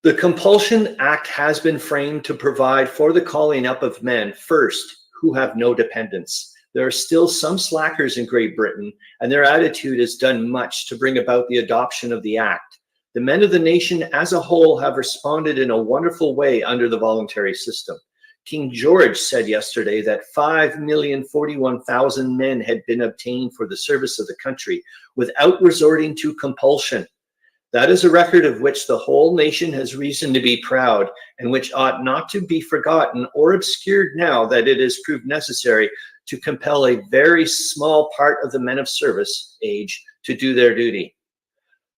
The Compulsion Act has been framed to provide for the calling up of men, first, who have no dependents. There are still some slackers in Great Britain, and their attitude has done much to bring about the adoption of the Act. The men of the nation as a whole have responded in a wonderful way under the voluntary system. King George said yesterday that 5,041,000 men had been obtained for the service of the country without resorting to compulsion. That is a record of which the whole nation has reason to be proud, and which ought not to be forgotten or obscured now that it has proved necessary to compel a very small part of the men of service age to do their duty.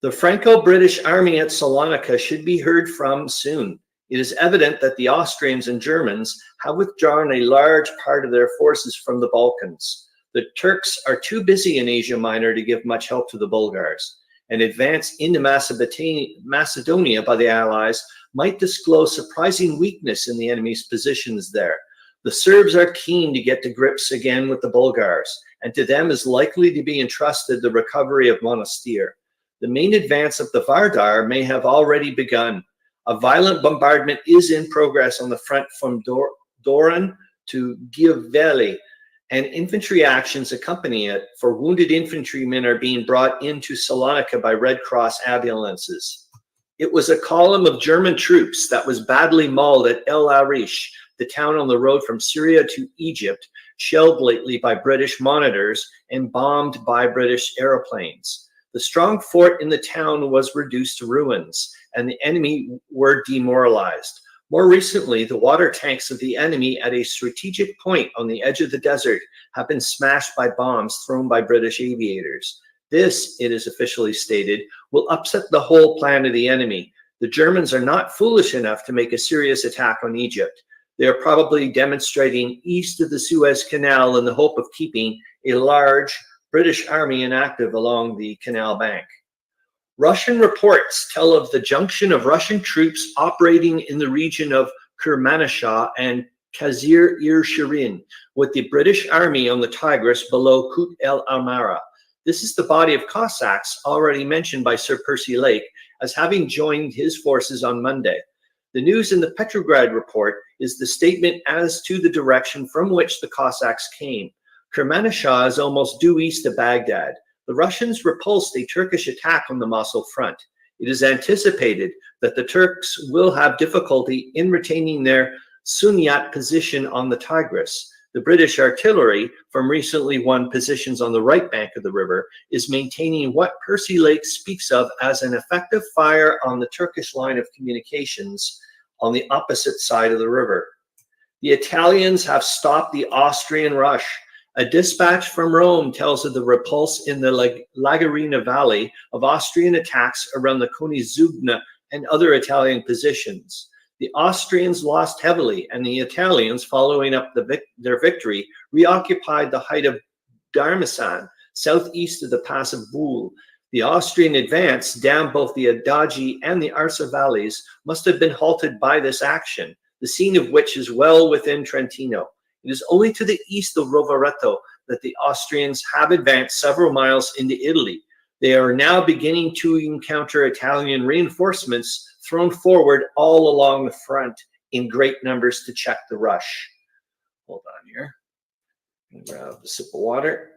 The Franco-British army at Salonika should be heard from soon. It is evident that the Austrians and Germans have withdrawn a large part of their forces from the Balkans. The Turks are too busy in Asia Minor to give much help to the Bulgars. An advance into Macedonia by the Allies might disclose surprising weakness in the enemy's positions there. The Serbs are keen to get to grips again with the Bulgars, and to them is likely to be entrusted the recovery of Monastir. The main advance of the Vardar may have already begun. A violent bombardment is in progress on the front from Doran to Gioveli, and infantry actions accompany it, for wounded infantrymen are being brought into Salonika by Red Cross ambulances. It was a column of German troops that was badly mauled at El Arish, the town on the road from Syria to Egypt, shelled lately by British monitors and bombed by British aeroplanes. The strong fort in the town was reduced to ruins, and the enemy were demoralized. More recently, the water tanks of the enemy at a strategic point on the edge of the desert have been smashed by bombs thrown by British aviators. This, it is officially stated, will upset the whole plan of the enemy. The Germans are not foolish enough to make a serious attack on Egypt. They are probably demonstrating east of the Suez Canal in the hope of keeping a large British army inactive along the canal bank. Russian reports tell of the junction of Russian troops operating in the region of Kermanshah and Qasr-e-Shirin with the British army on the Tigris below Kut el Amara. This is the body of Cossacks already mentioned by Sir Percy Lake as having joined his forces on Monday. The news in the Petrograd report is the statement as to the direction from which the Cossacks came. Kermanshah is almost due east of Baghdad. The Russians repulsed a Turkish attack on the Mosul front. It is anticipated that the Turks will have difficulty in retaining their Sunyat position on the Tigris. The British artillery, from recently won positions on the right bank of the river, is maintaining what Percy Lake speaks of as an effective fire on the Turkish line of communications on the opposite side of the river. The Italians have stopped the Austrian rush. A dispatch from Rome tells of the repulse in the Lagarina Valley of Austrian attacks around the Conizugna and other Italian positions. The Austrians lost heavily, and the Italians, following up their victory, reoccupied the height of Darmasan, southeast of the pass of Bull. The Austrian advance down both the Adagi and the Arsa valleys must have been halted by this action, the scene of which is well within Trentino. It is only to the east of Rovereto that the Austrians have advanced several miles into Italy. They are now beginning to encounter Italian reinforcements thrown forward all along the front in great numbers to check the rush. Hold on here. Grab a sip of water.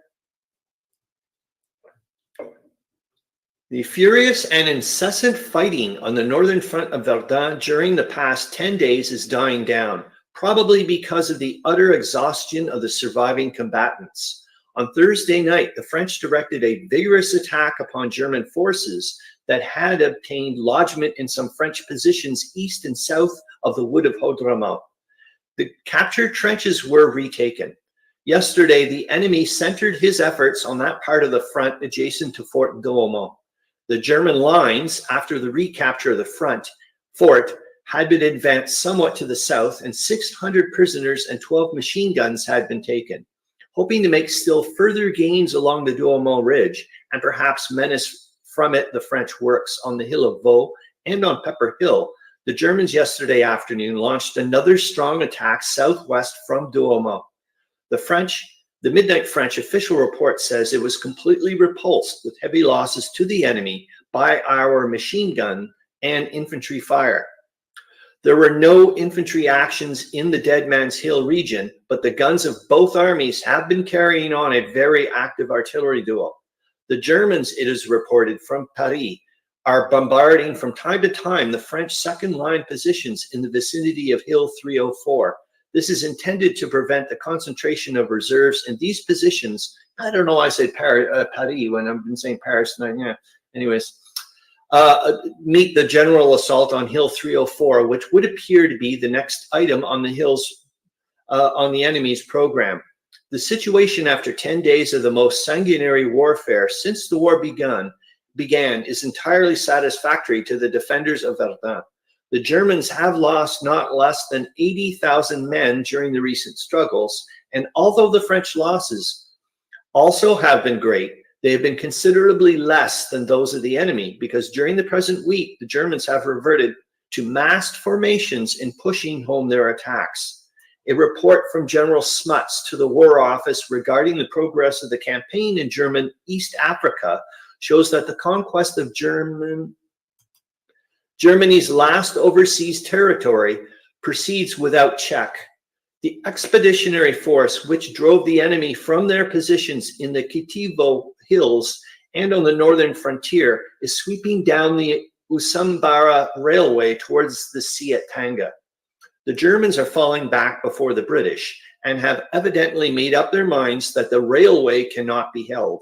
The furious and incessant fighting on the northern front of Verdun during the past 10 days is dying down, probably because of the utter exhaustion of the surviving combatants. On Thursday night, the French directed a vigorous attack upon German forces that had obtained lodgment in some French positions east and south of the wood of Haudremont. The captured trenches were retaken. Yesterday, the enemy centered his efforts on that part of the front adjacent to Fort Douaumont. The German lines, after the recapture of the fort, had been advanced somewhat to the south, and 600 prisoners and 12 machine guns had been taken. Hoping to make still further gains along the Douaumont Ridge and perhaps menace from it the French works on the hill of Vaux and on Pepper Hill, the Germans yesterday afternoon launched another strong attack southwest from Douaumont. The midnight French official report says it was completely repulsed with heavy losses to the enemy by our machine gun and infantry fire. There were no infantry actions in the Dead Man's Hill region, but the guns of both armies have been carrying on a very active artillery duel. The Germans, it is reported from Paris, are bombarding from time to time the French second-line positions in the vicinity of Hill 304. This is intended to prevent the concentration of reserves in these positions. I don't know why I said Paris when I've been saying Paris. Yeah. Anyways, meet the general assault on Hill 304, which would appear to be the next item on the hills on the enemy's program. The situation after 10 days of the most sanguinary warfare since the war began is entirely satisfactory to the defenders of Verdun. The Germans have lost not less than 80,000 men during the recent struggles, and although the French losses also have been great, they have been considerably less than those of the enemy, because during the present week, the Germans have reverted to massed formations in pushing home their attacks. A report from General Smuts to the War Office regarding the progress of the campaign in German East Africa shows that the conquest of Germany's last overseas territory proceeds without check. The expeditionary force which drove the enemy from their positions in the Kitivo Hills and on the northern frontier is sweeping down the Usambara Railway towards the sea at Tanga. The Germans are falling back before the British and have evidently made up their minds that the railway cannot be held.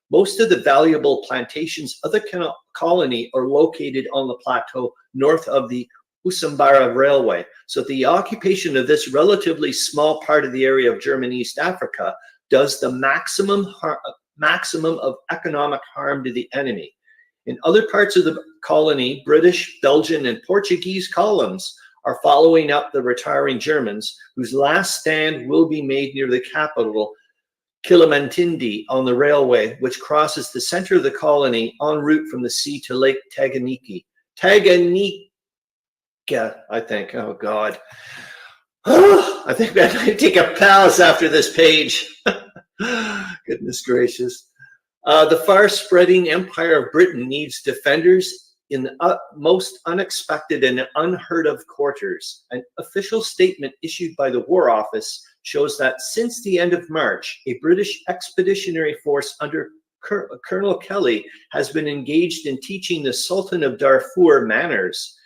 Most of the valuable plantations of the colony are located on the plateau north of the Usambara Railway. So the occupation of this relatively small part of the area of German East Africa does the maximum of economic harm to the enemy. In other parts of the colony, British, Belgian, and Portuguese columns are following up the retiring Germans, whose last stand will be made near the capital, Kilimatindi, on the railway, which crosses the center of the colony en route from the sea to Lake Tanganyika. I think. Oh, God. I think I might take a pause after this page. Goodness gracious. The far-spreading empire of Britain needs defenders in the most unexpected and unheard of quarters. An official statement issued by the War Office shows that since the end of March, a British expeditionary force under Colonel Kelly has been engaged in teaching the Sultan of Darfur manners.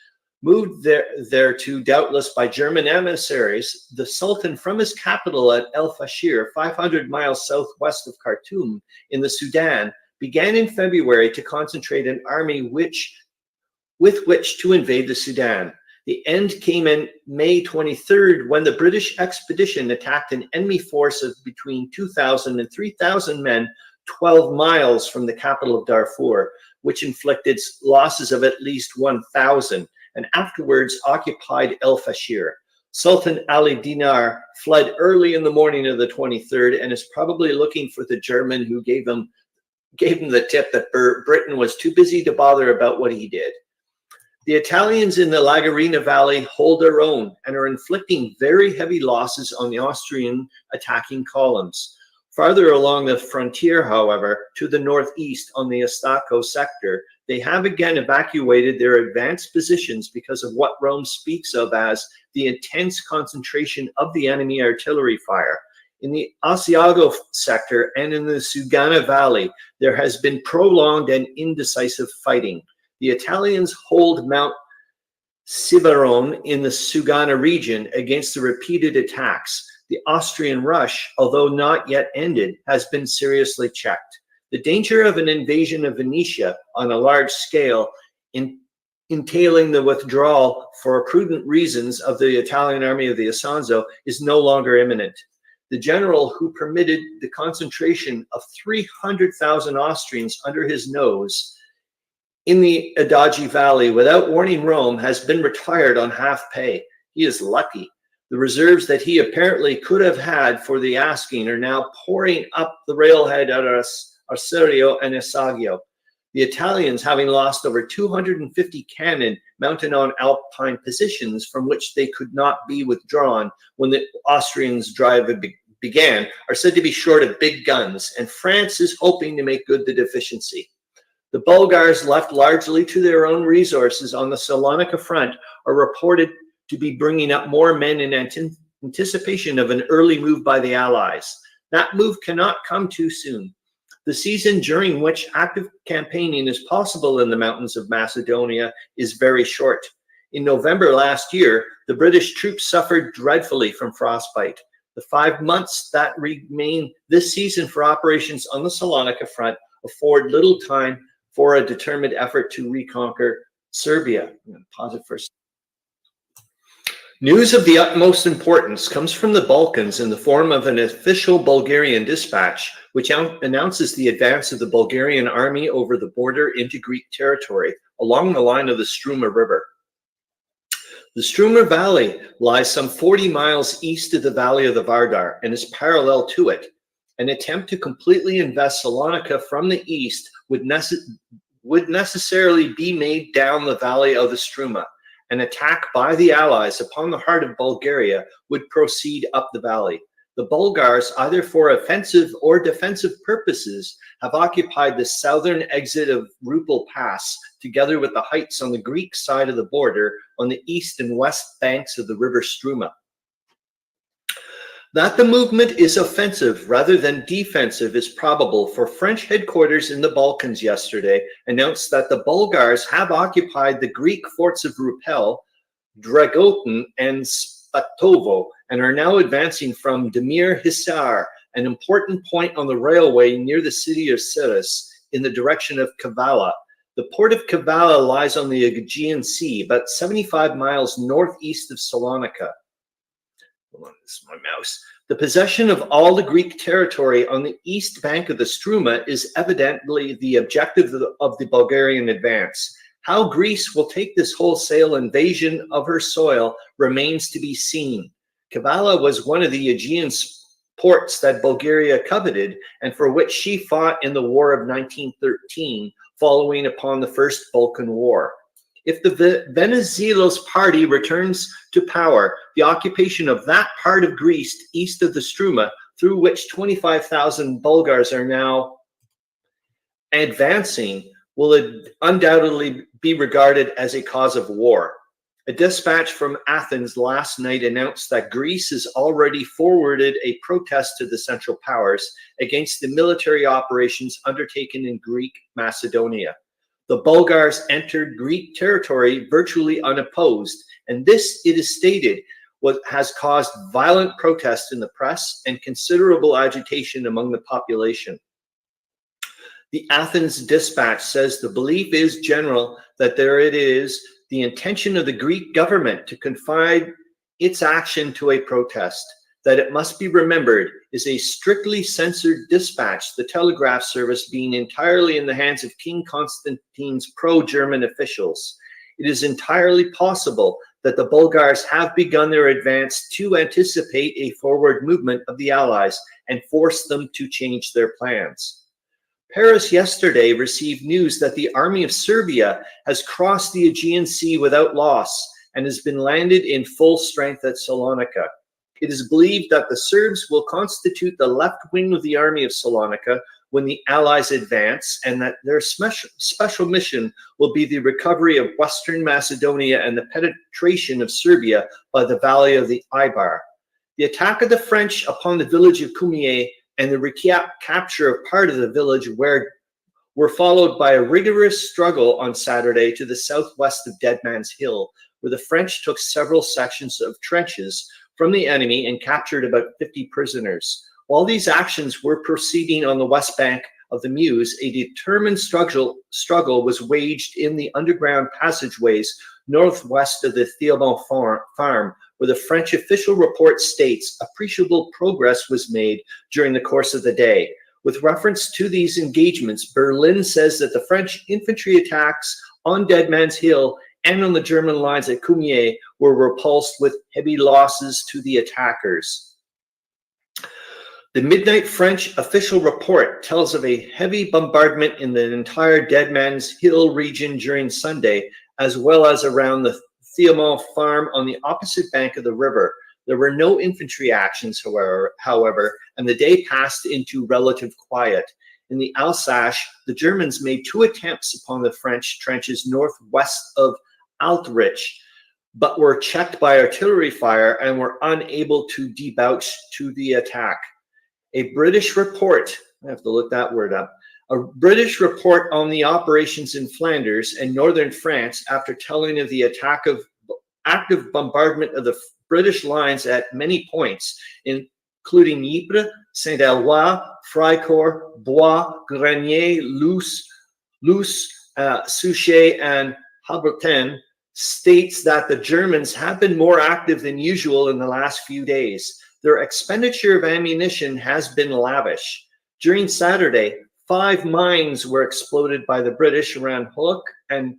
Moved thereto doubtless by German emissaries, the Sultan from his capital at El Fashir, 500 miles southwest of Khartoum in the Sudan, began in February to concentrate an army with which to invade the Sudan. The end came in May 23rd when the British expedition attacked an enemy force of between 2,000 and 3,000 men 12 miles from the capital of Darfur, which inflicted losses of at least 1,000. And afterwards occupied El Fashir. Sultan Ali Dinar fled early in the morning of the 23rd and is probably looking for the German who gave him the tip that Britain was too busy to bother about what he did. The Italians in the Lagarina Valley hold their own and are inflicting very heavy losses on the Austrian attacking columns. Farther along the frontier, however, to the northeast on the Estacco sector, they have again evacuated their advanced positions because of what Rome speaks of as the intense concentration of the enemy artillery fire. In the Asiago sector and in the Sugana Valley, there has been prolonged and indecisive fighting. The Italians hold Mount Sivaron in the Sugana region against the repeated attacks. The Austrian rush, although not yet ended, has been seriously checked. The danger of an invasion of Venetia on a large scale, entailing the withdrawal for prudent reasons of the Italian army of the Isonzo, is no longer imminent. The general who permitted the concentration of 300,000 Austrians under his nose in the Adige Valley without warning Rome has been retired on half pay. He is lucky. The reserves that he apparently could have had for the asking are now pouring up the railhead at Arserio and Esagio. The Italians, having lost over 250 cannon mounted on alpine positions from which they could not be withdrawn when the Austrians' drive began, are said to be short of big guns, and France is hoping to make good the deficiency. The Bulgars, left largely to their own resources on the Salonika front, are reported to be bringing up more men in anticipation of an early move by the Allies. That move cannot come too soon. The season during which active campaigning is possible in the mountains of Macedonia is very short. In November last year, the British troops suffered dreadfully from frostbite. The 5 months that remain this season for operations on the Salonika front afford little time for a determined effort to reconquer Serbia. I'm going to pause it for a second. News of the utmost importance comes from the Balkans in the form of an official Bulgarian dispatch, which announces the advance of the Bulgarian army over the border into Greek territory along the line of the Struma River. The Struma Valley lies some 40 miles east of the valley of the Vardar and is parallel to it. An attempt to completely invest Salonika from the east would necessarily be made down the valley of the Struma. An attack by the Allies upon the heart of Bulgaria would proceed up the valley. The Bulgars, either for offensive or defensive purposes, have occupied the southern exit of Rupel Pass, together with the heights on the Greek side of the border on the east and west banks of the river Struma. That the movement is offensive rather than defensive is probable, for French headquarters in the Balkans yesterday announced that the Bulgars have occupied the Greek forts of Rupel, Dragotin, and Spatovo, and are now advancing from Demir Hisar, an important point on the railway near the city of Siris, in the direction of Kavala. The port of Kavala lies on the Aegean Sea, about 75 miles northeast of Salonika. Hold on, this is my mouse. The possession of all the Greek territory on the east bank of the Struma is evidently the objective of the Bulgarian advance. How Greece will take this wholesale invasion of her soil remains to be seen. Kavala was one of the Aegean ports that Bulgaria coveted and for which she fought in the War of 1913, following upon the First Balkan War. If the Venizelos party returns to power, the occupation of that part of Greece east of the Struma, through which 25,000 Bulgars are now advancing, will undoubtedly be regarded as a cause of war. A dispatch from Athens last night announced that Greece has already forwarded a protest to the Central Powers against the military operations undertaken in Greek Macedonia. The Bulgars entered Greek territory virtually unopposed, and this, it is stated, has caused violent protests in the press and considerable agitation among the population. The Athens dispatch says the belief is general that there it is the intention of the Greek government to confide its action to a protest, that it must be remembered is a strictly censored dispatch, the telegraph service being entirely in the hands of King Constantine's pro-German officials. It is entirely possible that the Bulgars have begun their advance to anticipate a forward movement of the Allies and force them to change their plans. Paris yesterday received news that the army of Serbia has crossed the Aegean Sea without loss and has been landed in full strength at Salonika. It is believed that the Serbs will constitute the left wing of the army of Salonika when the Allies advance, and that their special mission will be the recovery of Western Macedonia and the penetration of Serbia by the valley of the Ibar. The attack of the French upon the village of Cumier and the recapture of part of the village were followed by a rigorous struggle on Saturday to the southwest of Dead Man's Hill, where the French took several sections of trenches from the enemy and captured about 50 prisoners. While these actions were proceeding on the west bank of the Meuse, a determined struggle was waged in the underground passageways northwest of the Theobald farm, where the French official report states appreciable progress was made during the course of the day. With reference to these engagements, Berlin says that the French infantry attacks on Dead Man's Hill and on the German lines at Cumier were repulsed with heavy losses to the attackers. The midnight French official report tells of a heavy bombardment in the entire Dead Man's Hill region during Sunday, as well as around the Theobald farm on the opposite bank of the river. There were no infantry actions, however, and the day passed into relative quiet. In the Alsace, the Germans made 2 attempts upon the French trenches northwest of Altrich, but were checked by artillery fire and were unable to debouch to the attack. A British report, I have to look that word up, a British report on the operations in Flanders and northern France after telling of the active bombardment of the British lines at many points, including Ypres, Saint-Eloi, Fricourt, Bois, Grenier, Luce, Souchet, and Halberten, states that the Germans have been more active than usual in the last few days. Their expenditure of ammunition has been lavish. During Saturday, 5 mines were exploded by the British around Hulk and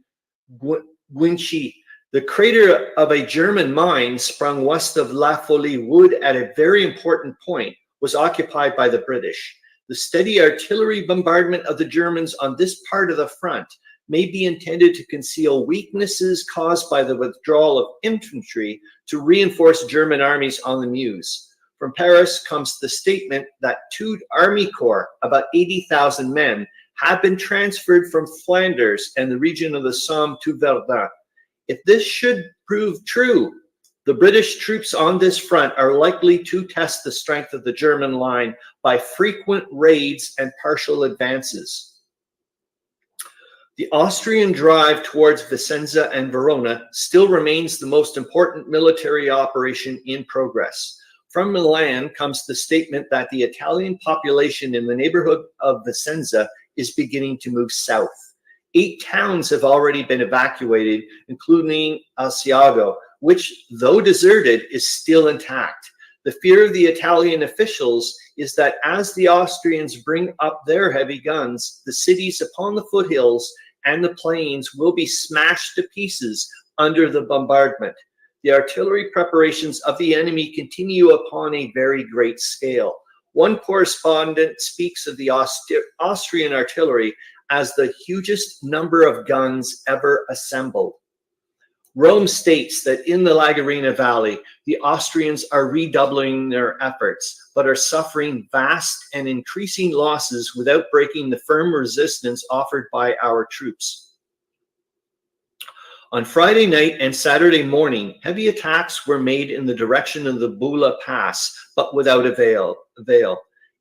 Guinchy. The crater of a German mine sprung west of La Folie Wood at a very important point was occupied by the British. The steady artillery bombardment of the Germans on this part of the front may be intended to conceal weaknesses caused by the withdrawal of infantry to reinforce German armies on the Meuse. From Paris comes the statement that 2 army corps, about 80,000 men, have been transferred from Flanders and the region of the Somme to Verdun. If this should prove true, the British troops on this front are likely to test the strength of the German line by frequent raids and partial advances. The Austrian drive towards Vicenza and Verona still remains the most important military operation in progress. From Milan comes the statement that the Italian population in the neighborhood of Vicenza is beginning to move south. 8 towns have already been evacuated, including Asiago, which, though deserted, is still intact. The fear of the Italian officials is that as the Austrians bring up their heavy guns, the cities upon the foothills and the plains will be smashed to pieces under the bombardment. The artillery preparations of the enemy continue upon a very great scale. One correspondent speaks of the Austrian artillery as the hugest number of guns ever assembled. Rome states that in the Lagarina Valley, the Austrians are redoubling their efforts, but are suffering vast and increasing losses without breaking the firm resistance offered by our troops. On Friday night and Saturday morning, heavy attacks were made in the direction of the Bula Pass, but without avail.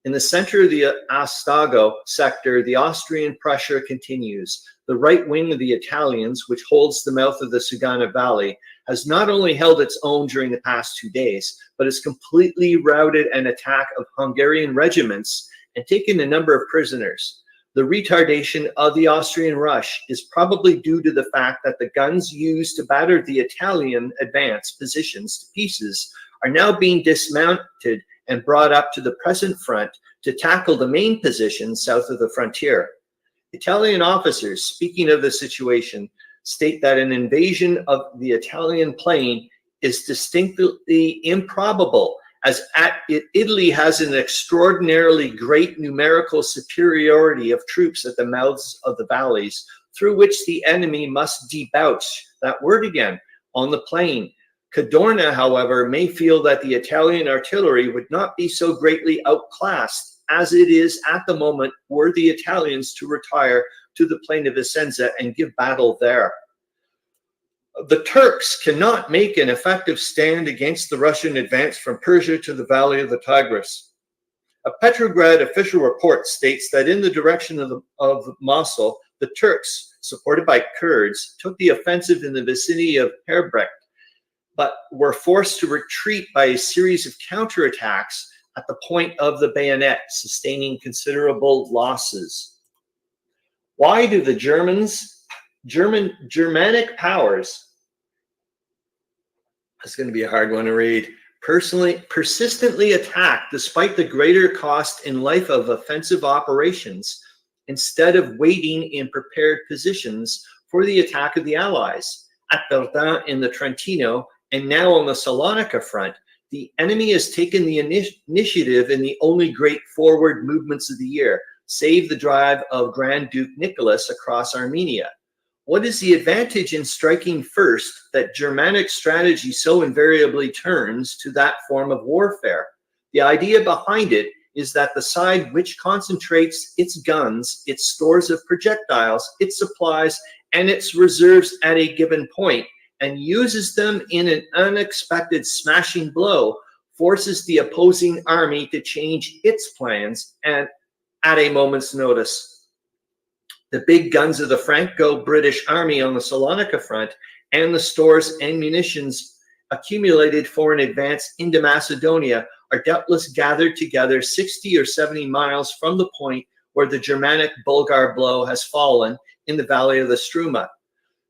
In the center of the Astago sector, the Austrian pressure continues. The right wing of the Italians, which holds the mouth of the Sugana Valley, has not only held its own during the past 2 days, but has completely routed an attack of Hungarian regiments and taken a number of prisoners. The retardation of the Austrian rush is probably due to the fact that the guns used to batter the Italian advance positions to pieces are now being dismounted and brought up to the present front to tackle the main positions south of the frontier. Italian officers, speaking of the situation, state that an invasion of the Italian plain is distinctly improbable, as Italy has an extraordinarily great numerical superiority of troops at the mouths of the valleys, through which the enemy must debouch, that word again, on the plain. Cadorna, however, may feel that the Italian artillery would not be so greatly outclassed as it is at the moment were the Italians to retire to the plain of Vicenza and give battle there. The Turks cannot make an effective stand against the Russian advance from Persia to the valley of the Tigris. A Petrograd official report states that in the direction of Mosul, the Turks, supported by Kurds, took the offensive in the vicinity of Herbrecht, but were forced to retreat by a series of counterattacks at the point of the bayonet, sustaining considerable losses. Why do the Germanic powers, that's going to be a hard one to read, persistently attack despite the greater cost in life of offensive operations, instead of waiting in prepared positions for the attack of the Allies? At Verdun in the Trentino, and now on the Salonika front, the enemy has taken the initiative in the only great forward movements of the year, save the drive of Grand Duke Nicholas across Armenia. What is the advantage in striking first that Germanic strategy so invariably turns to that form of warfare? The idea behind it is that the side which concentrates its guns, its stores of projectiles, its supplies, and its reserves at a given point, and uses them in an unexpected smashing blow, forces the opposing army to change its plans and at a moment's notice. The big guns of the Franco-British army on the Salonika front and the stores and munitions accumulated for an advance into Macedonia are doubtless gathered together 60 or 70 miles from the point where the Germanic Bulgar blow has fallen in the valley of the Struma.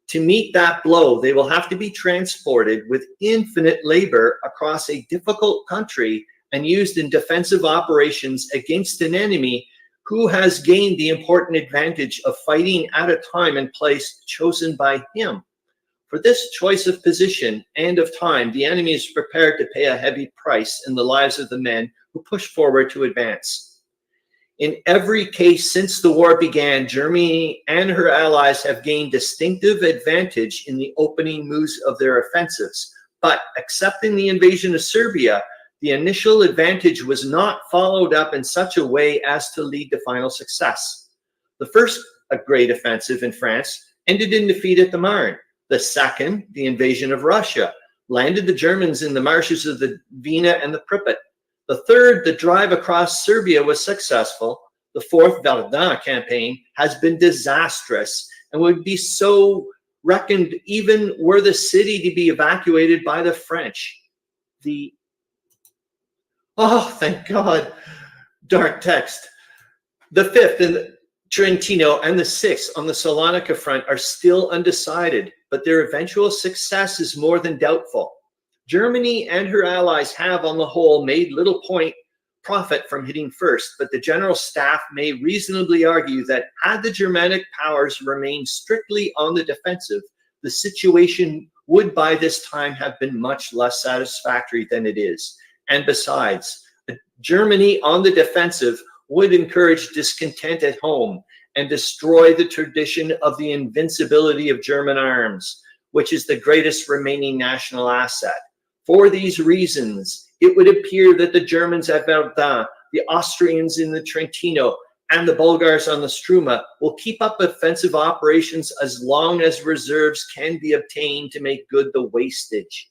To meet that blow, they will have to be transported with infinite labor across a difficult country and used in defensive operations against an enemy who has gained the important advantage of fighting at a time and place chosen by him. For this choice of position and of time, the enemy is prepared to pay a heavy price in the lives of the men who push forward to advance. In every case since the war began, Germany and her allies have gained distinctive advantage in the opening moves of their offensives. But excepting the invasion of Serbia, the initial advantage was not followed up in such a way as to lead to final success. The first, a great offensive in France, ended in defeat at the Marne. The second, the invasion of Russia, landed the Germans in the marshes of the Dwina and the Pripyat. The third, the drive across Serbia, was successful. The fourth, Verdun campaign, has been disastrous and would be so reckoned even were the city to be evacuated by the French. Oh, thank God, dark text. The fifth, Trentino and the 6th on the Salonika front are still undecided, but their eventual success is more than doubtful. Germany and her allies have, on the whole, made little profit from hitting first, but the General Staff may reasonably argue that had the Germanic powers remained strictly on the defensive, the situation would by this time have been much less satisfactory than it is. And besides, Germany on the defensive would encourage discontent at home and destroy the tradition of the invincibility of German arms, which is the greatest remaining national asset. For these reasons, it would appear that the Germans at Verdun, the Austrians in the Trentino, and the Bulgars on the Struma will keep up offensive operations as long as reserves can be obtained to make good the wastage.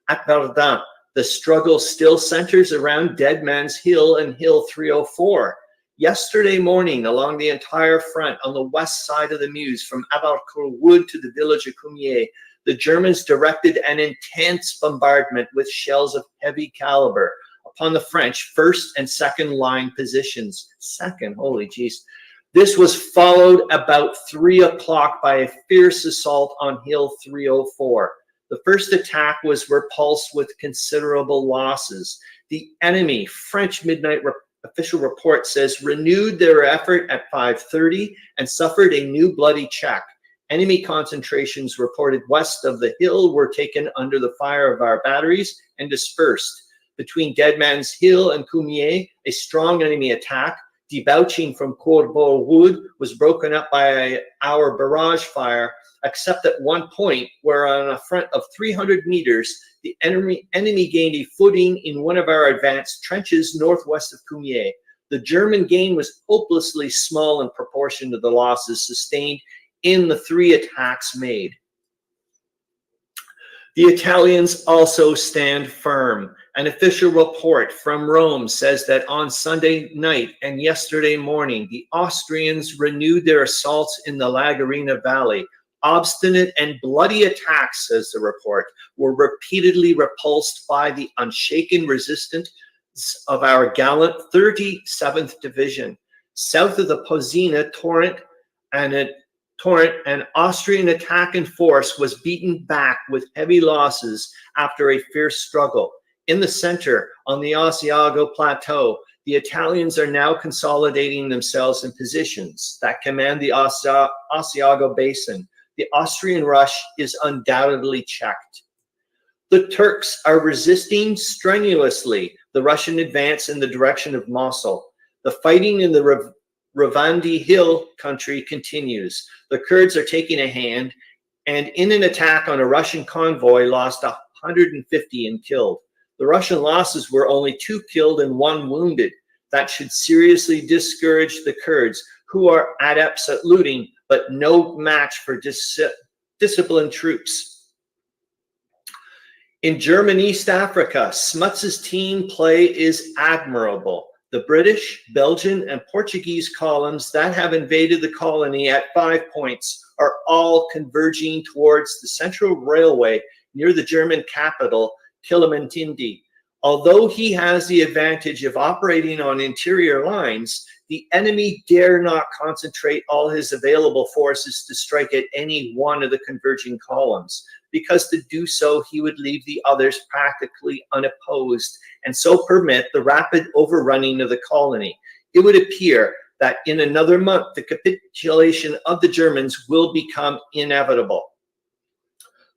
At Verdun, the struggle still centers around Dead Man's Hill and Hill 304. Yesterday morning, along the entire front on the west side of the Meuse, from Abarcourt Wood to the village of Cumier, the Germans directed an intense bombardment with shells of heavy caliber upon the French first and second line positions. Second, holy jeez. This was followed about 3 o'clock by a fierce assault on Hill 304. The first attack was repulsed with considerable losses. The enemy, French midnight official report says, renewed their effort at 5:30 and suffered a new bloody check. Enemy concentrations reported west of the hill were taken under the fire of our batteries and dispersed. Between Dead Man's Hill and Cumier, a strong enemy attack, debouching from Courbeau Wood, was broken up by our barrage fire, except at one point where on a front of 300 meters, the enemy gained a footing in one of our advanced trenches northwest of Cumier. The German gain was hopelessly small in proportion to the losses sustained in the 3 attacks made. The Italians also stand firm. An official report from Rome says that on Sunday night and yesterday morning, the Austrians renewed their assaults in the Lagarina Valley. Obstinate and bloody attacks, says the report, were repeatedly repulsed by the unshaken resistance of our gallant 37th Division. South of the Pozina torrent, an Austrian attack in force was beaten back with heavy losses after a fierce struggle. In the center, on the Asiago Plateau, the Italians are now consolidating themselves in positions that command the Asiago Basin. The Austrian rush is undoubtedly checked. The Turks are resisting strenuously the Russian advance in the direction of Mosul. The fighting in the Ravandi Hill country continues. The Kurds are taking a hand, and in an attack on a Russian convoy, lost 150 and killed. The Russian losses were only 2 killed and 1 wounded. That should seriously discourage the Kurds, who are adepts at looting, but no match for disciplined troops. In German East Africa, Smuts's team play is admirable. The British, Belgian, and Portuguese columns that have invaded the colony at 5 points are all converging towards the central railway near the German capital, Kilimatindi. Although he has the advantage of operating on interior lines, the enemy dare not concentrate all his available forces to strike at any one of the converging columns, because to do so he would leave the others practically unopposed and so permit the rapid overrunning of the colony. It would appear that in another month the capitulation of the Germans will become inevitable.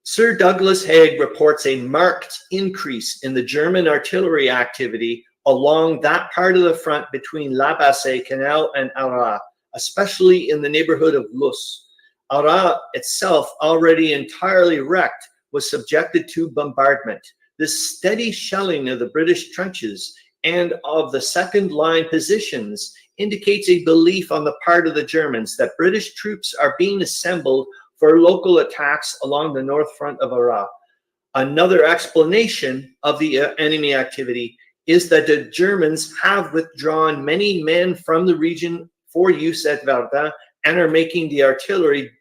Sir Douglas Haig reports a marked increase in the German artillery activity along that part of the front between La Bassée Canal and Arras, especially in the neighborhood of Luss. Arras itself, already entirely wrecked, was subjected to bombardment. This steady shelling of the British trenches and of the second line positions indicates a belief on the part of the Germans that British troops are being assembled for local attacks along the north front of Arras. Another explanation of the enemy activity is that the Germans have withdrawn many men from the region for use at Verdun and are making the artillery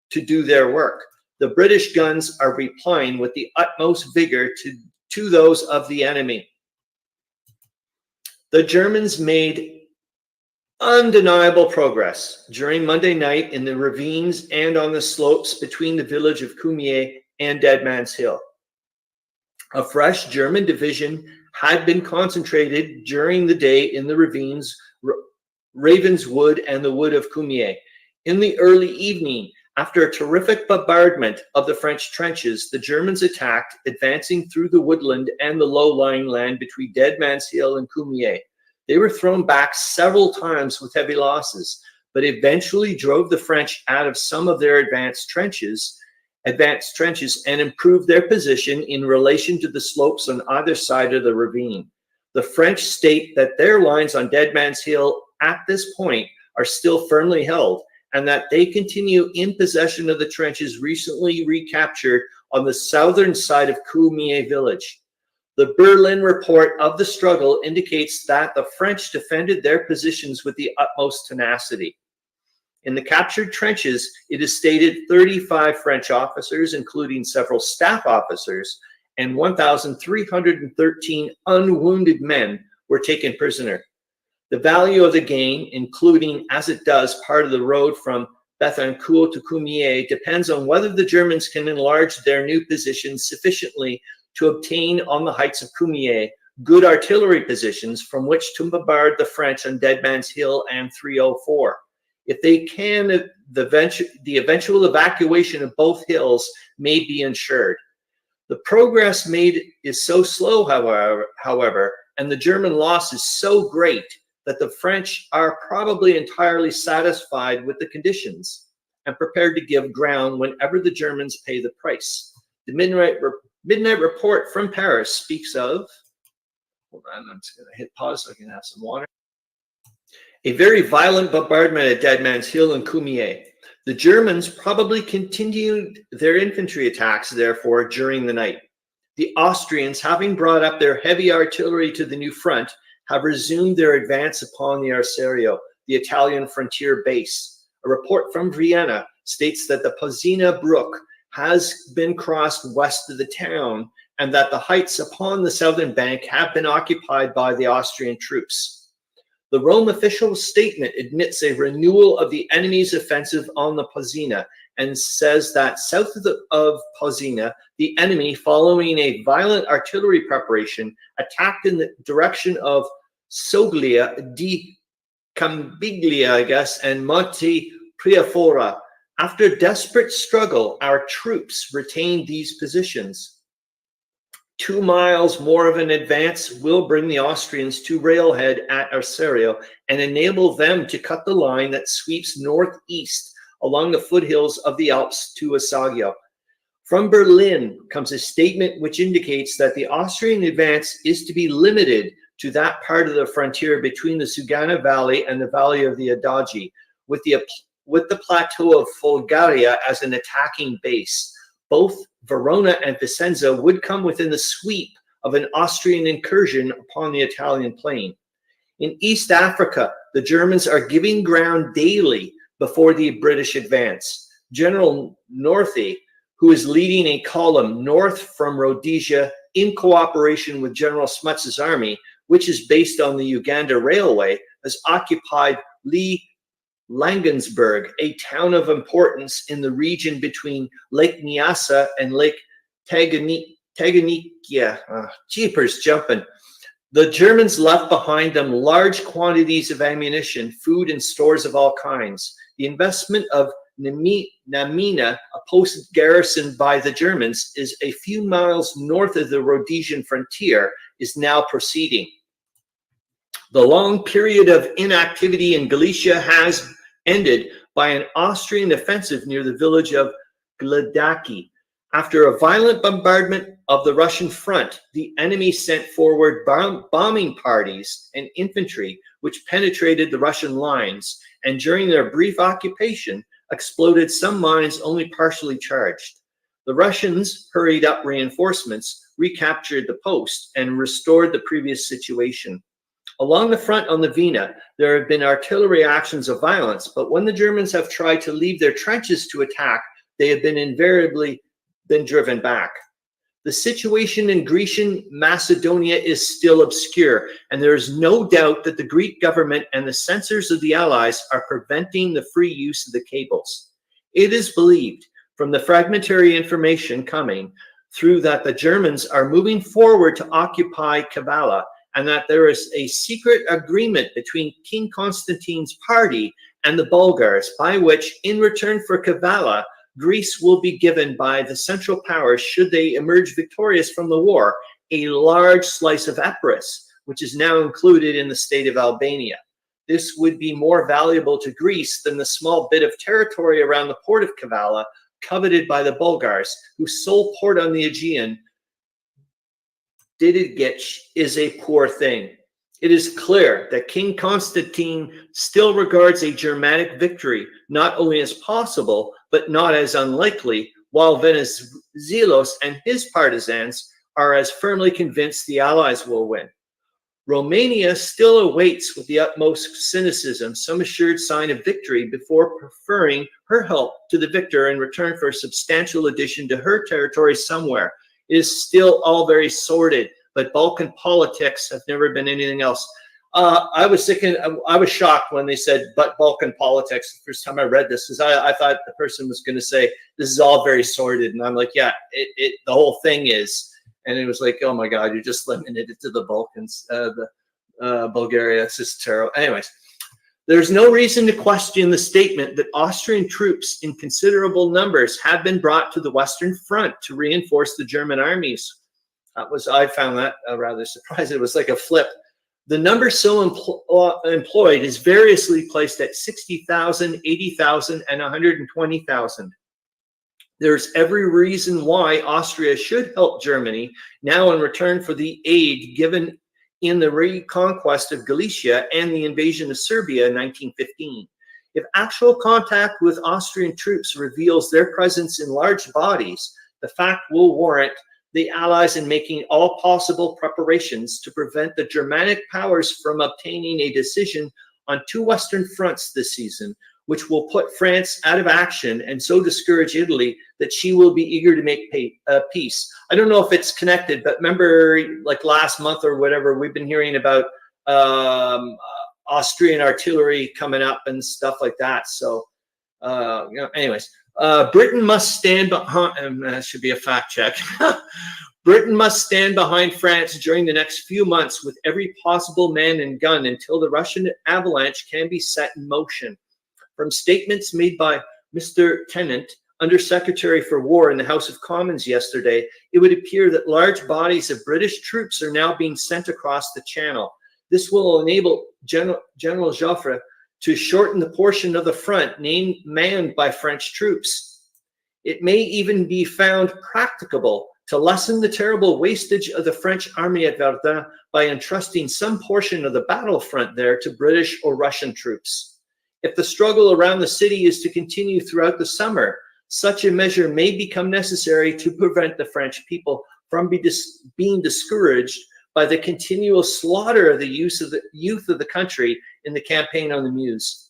to do their work. The British guns are replying with the utmost vigor to those of the enemy. The Germans made Undeniable progress during Monday night in the ravines and on the slopes between the village of Cumier and Dead Man's Hill. A fresh German division had been concentrated during the day in the ravines, Ravenswood and the wood of Cumier. In the early evening, after a terrific bombardment of the French trenches, the Germans attacked, advancing through the woodland and the low-lying land between Dead Man's Hill and Cumier. They were thrown back several times with heavy losses, but eventually drove the French out of some of their advanced trenches and improved their position in relation to the slopes on either side of the ravine. The French state that their lines on Dead Man's Hill at this point are still firmly held, and that they continue in possession of the trenches recently recaptured on the southern side of Cumier village. The Berlin report of the struggle indicates that the French defended their positions with the utmost tenacity. In the captured trenches, it is stated 35 French officers, including several staff officers, and 1,313 unwounded men were taken prisoner. The value of the gain, including, as it does, part of the road from Bethancourt to Cumier, depends on whether the Germans can enlarge their new positions sufficiently to obtain on the heights of Cumier good artillery positions from which to bombard the French on Dead Man's Hill and 304. If they can, the eventual evacuation of both hills may be ensured. The progress made is so slow, however, and the German loss is so great that the French are probably entirely satisfied with the conditions and prepared to give ground whenever the Germans pay the price. The midnight report from Paris speaks of, hold on, I'm just going to hit pause so I can have some water. A very violent bombardment at Dead Man's Hill and Cumier. The Germans probably continued their infantry attacks, therefore, during the night. The Austrians, having brought up their heavy artillery to the new front, have resumed their advance upon the Arserio, the Italian frontier base. A report from Vienna states that the Pozina Brook has been crossed west of the town and that the heights upon the southern bank have been occupied by the Austrian troops. The Rome official statement admits a renewal of the enemy's offensive on the Pozina and says that south of Pozina, the enemy, following a violent artillery preparation, attacked in the direction of Soglia di Cambiglia, and Monte Priafora. After desperate struggle, our troops retained these positions. 2 miles more of an advance will bring the Austrians to railhead at Arserio and enable them to cut the line that sweeps northeast along the foothills of the Alps to Asagio. From Berlin comes a statement which indicates that the Austrian advance is to be limited to that part of the frontier between the Sugana Valley and the Valley of the Adagi, with the plateau of Folgaria as an attacking base. Both Verona and Vicenza would come within the sweep of an Austrian incursion upon the Italian plain. In East Africa, the Germans are giving ground daily before the British advance. General Northey, who is leading a column north from Rhodesia in cooperation with General Smuts's army, which is based on the Uganda Railway, has occupied Langensburg, a town of importance in the region between Lake Nyasa and Lake Tanganyika. Jeepers jumping. The Germans left behind them large quantities of ammunition, food, and stores of all kinds. The investment of Namina, a post garrisoned by the Germans, is a few miles north of the Rhodesian frontier, is now proceeding. The long period of inactivity in Galicia has ended by an Austrian offensive near the village of Gladaki. After a violent bombardment of the Russian front, the enemy sent forward bombing parties and infantry, which penetrated the Russian lines, and during their brief occupation, exploded some mines only partially charged. The Russians hurried up reinforcements, recaptured the post, and restored the previous situation. Along the front on the Vina, there have been artillery actions of violence, but when the Germans have tried to leave their trenches to attack, they have been invariably driven back. The situation in Grecian Macedonia is still obscure, and there is no doubt that the Greek government and the censors of the Allies are preventing the free use of the cables. It is believed, from the fragmentary information coming through, that the Germans are moving forward to occupy Kavala, and that there is a secret agreement between King Constantine's party and the Bulgars, by which, in return for Kavala, Greece will be given by the Central Powers, should they emerge victorious from the war, a large slice of Epirus, which is now included in the state of Albania. This would be more valuable to Greece than the small bit of territory around the port of Kavala, coveted by the Bulgars, whose sole port on the Aegean, Diditgich, is a poor thing. It is clear that King Constantine still regards a Germanic victory not only as possible, but not as unlikely, while Venizelos and his partisans are as firmly convinced the Allies will win. Romania still awaits with the utmost cynicism some assured sign of victory before preferring her help to the victor in return for a substantial addition to her territory somewhere. It is still all very sordid, but Balkan politics have never been anything else. I was shocked when they said, but Balkan politics, the first time I read this, because I thought the person was going to say, this is all very sordid. And I'm like, yeah, the whole thing is. And it was like, oh my God, you're just limited it to the Balkans, Bulgaria. It's just terrible. Anyways, there's no reason to question the statement that Austrian troops in considerable numbers have been brought to the Western Front to reinforce the German armies. I found that rather surprising. It was like a flip. The number so employed is variously placed at 60,000, 80,000, and 120,000. There's every reason why Austria should help Germany now in return for the aid given in the reconquest of Galicia and the invasion of Serbia in 1915. If actual contact with Austrian troops reveals their presence in large bodies, the fact will warrant the Allies in making all possible preparations to prevent the Germanic powers from obtaining a decision on two Western fronts this season, which will put France out of action and so discourage Italy that she will be eager to make peace. I don't know if it's connected, but remember, like last month or whatever, we've been hearing about Austrian artillery coming up and stuff like that. So, anyways, Britain must stand behind, that should be a fact check. Britain must stand behind France during the next few months with every possible man and gun until the Russian avalanche can be set in motion. From statements made by Mr. Tennant, Under-Secretary for War in the House of Commons yesterday, it would appear that large bodies of British troops are now being sent across the Channel. This will enable General Joffre to shorten the portion of the front manned by French troops. It may even be found practicable to lessen the terrible wastage of the French army at Verdun by entrusting some portion of the battlefront there to British or Russian troops. If the struggle around the city is to continue throughout the summer, such a measure may become necessary to prevent the French people from being discouraged by the continual slaughter of the youth of the country in the campaign on the Meuse.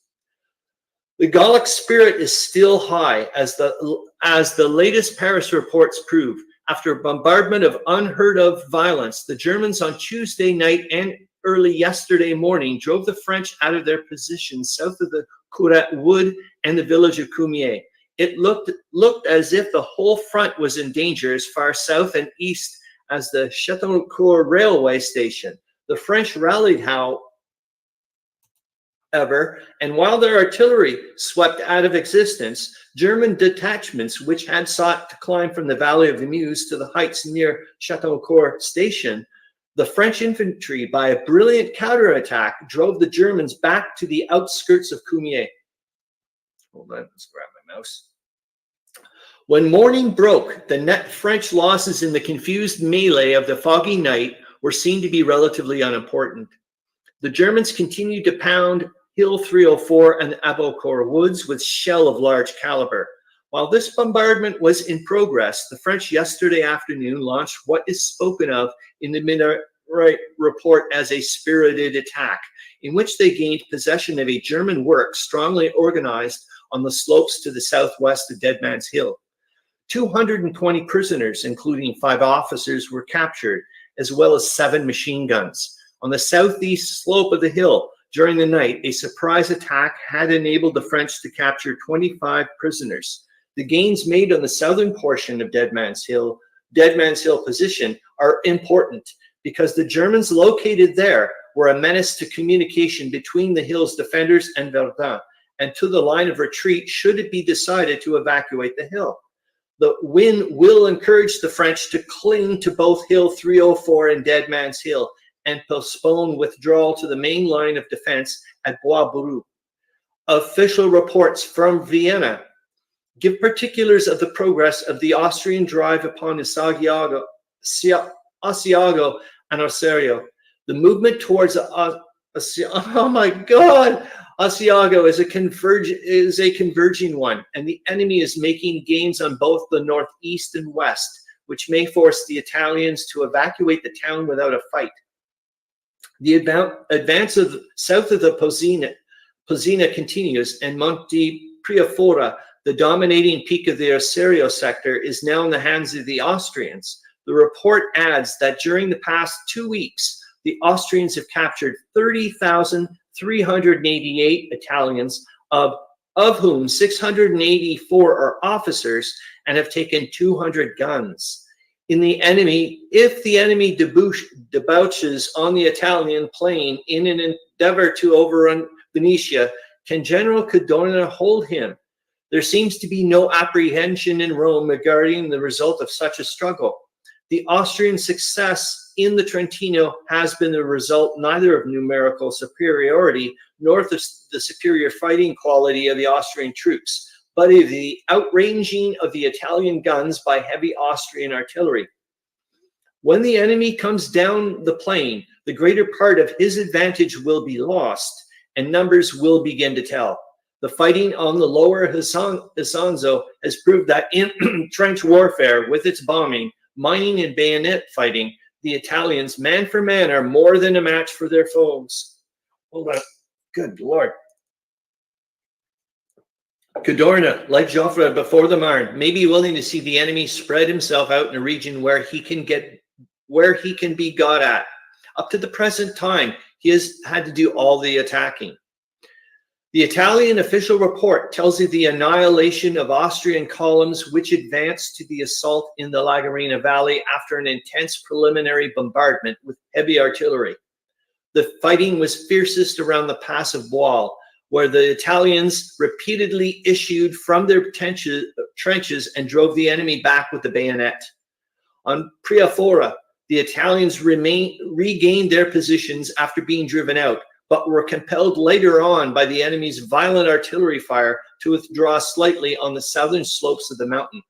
The Gallic spirit is still high, as the latest Paris reports prove. After a bombardment of unheard of violence, the Germans on Tuesday night and early yesterday morning drove the French out of their positions south of the Courat Wood and the village of Cumier. It looked as if the whole front was in danger as far south and east as the Châteaucourt railway station. The French rallied, however, and while their artillery swept out of existence, German detachments which had sought to climb from the valley of the Meuse to the heights near Châteaucourt station, the French infantry, by a brilliant counterattack, drove the Germans back to the outskirts of Cumier. Hold on, let's grab my mouse. When morning broke, the net French losses in the confused melee of the foggy night were seen to be relatively unimportant. The Germans continued to pound Hill 304 and the Aboukor woods with shell of large caliber. While this bombardment was in progress, the French yesterday afternoon launched what is spoken of in the Midnight report as a spirited attack, in which they gained possession of a German work strongly organized on the slopes to the southwest of Dead Man's Hill. 220 prisoners, including 5 officers, were captured, as well as 7 machine guns. On the southeast slope of the hill, during the night, a surprise attack had enabled the French to capture 25 prisoners. The gains made on the southern portion of Dead Man's Hill position are important because the Germans located there were a menace to communication between the hill's defenders and Verdun, and to the line of retreat should it be decided to evacuate the hill. The win will encourage the French to cling to both Hill 304 and Dead Man's Hill and postpone withdrawal to the main line of defense at Bois-Brou. Official reports from Vienna give particulars of the progress of the Austrian drive upon Asiago and Ossero. The movement towards Asiago is a converging one, and the enemy is making gains on both the northeast and west, which may force the Italians to evacuate the town without a fight. The advance south of the Posina continues, and Monte Priafora, the dominating peak of the Ossero sector, is now in the hands of the Austrians. The report adds that during the past 2 weeks, the Austrians have captured 30,388 Italians, of whom 684 are officers, and have taken 200 guns. If the enemy debouches on the Italian plain in an endeavor to overrun Venetia, can General Cadorna hold him? There seems to be no apprehension in Rome regarding the result of such a struggle. The Austrian success in the Trentino has been the result neither of numerical superiority nor of the superior fighting quality of the Austrian troops, but of the outranging of the Italian guns by heavy Austrian artillery. When the enemy comes down the plain, the greater part of his advantage will be lost, and numbers will begin to tell. The fighting on the lower Isonzo has proved that in trench warfare, with its bombing, mining, and bayonet fighting, the Italians, man for man, are more than a match for their foes. Hold on. Good Lord. Cadorna, like Joffre before the Marne, may be willing to see the enemy spread himself out in a region where he can be got at. Up to the present time, he has had to do all the attacking. The Italian official report tells you the annihilation of Austrian columns which advanced to the assault in the Lagarina Valley after an intense preliminary bombardment with heavy artillery. The fighting was fiercest around the pass of Boal, where the Italians repeatedly issued from their trenches and drove the enemy back with the bayonet. On Priafora, the Italians regained their positions after being driven out, but were compelled later on by the enemy's violent artillery fire to withdraw slightly on the southern slopes of the mountain.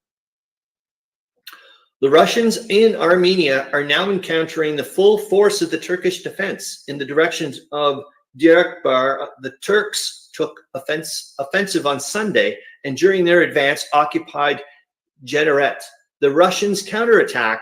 The Russians in Armenia are now encountering the full force of the Turkish defense. In the directions of Diyarbakir, the Turks took offensive on Sunday, and during their advance occupied Generet. The Russians counterattacked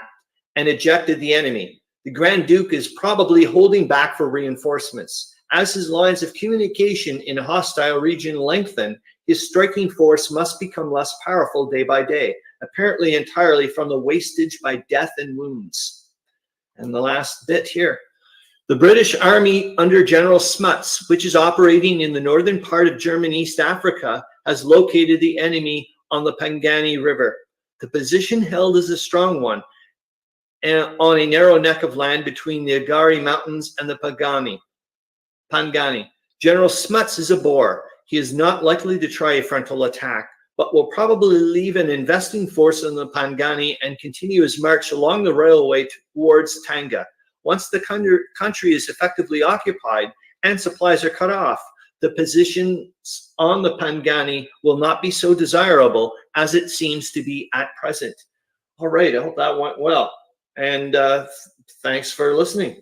and ejected the enemy. The Grand Duke is probably holding back for reinforcements. As his lines of communication in a hostile region lengthen, his striking force must become less powerful day by day, apparently entirely from the wastage by death and wounds. And the last bit here. The British Army under General Smuts, which is operating in the northern part of German East Africa, has located the enemy on the Pangani River. The position held is a strong one, and on a narrow neck of land between the Agari Mountains and the Pangani. General Smuts is a bore. He is not likely to try a frontal attack, but will probably leave an investing force on the Pangani and continue his march along the railway towards Tanga. Once the country is effectively occupied and supplies are cut off, the positions on the Pangani will not be so desirable as it seems to be at present. All right, I hope that went well. And thanks for listening.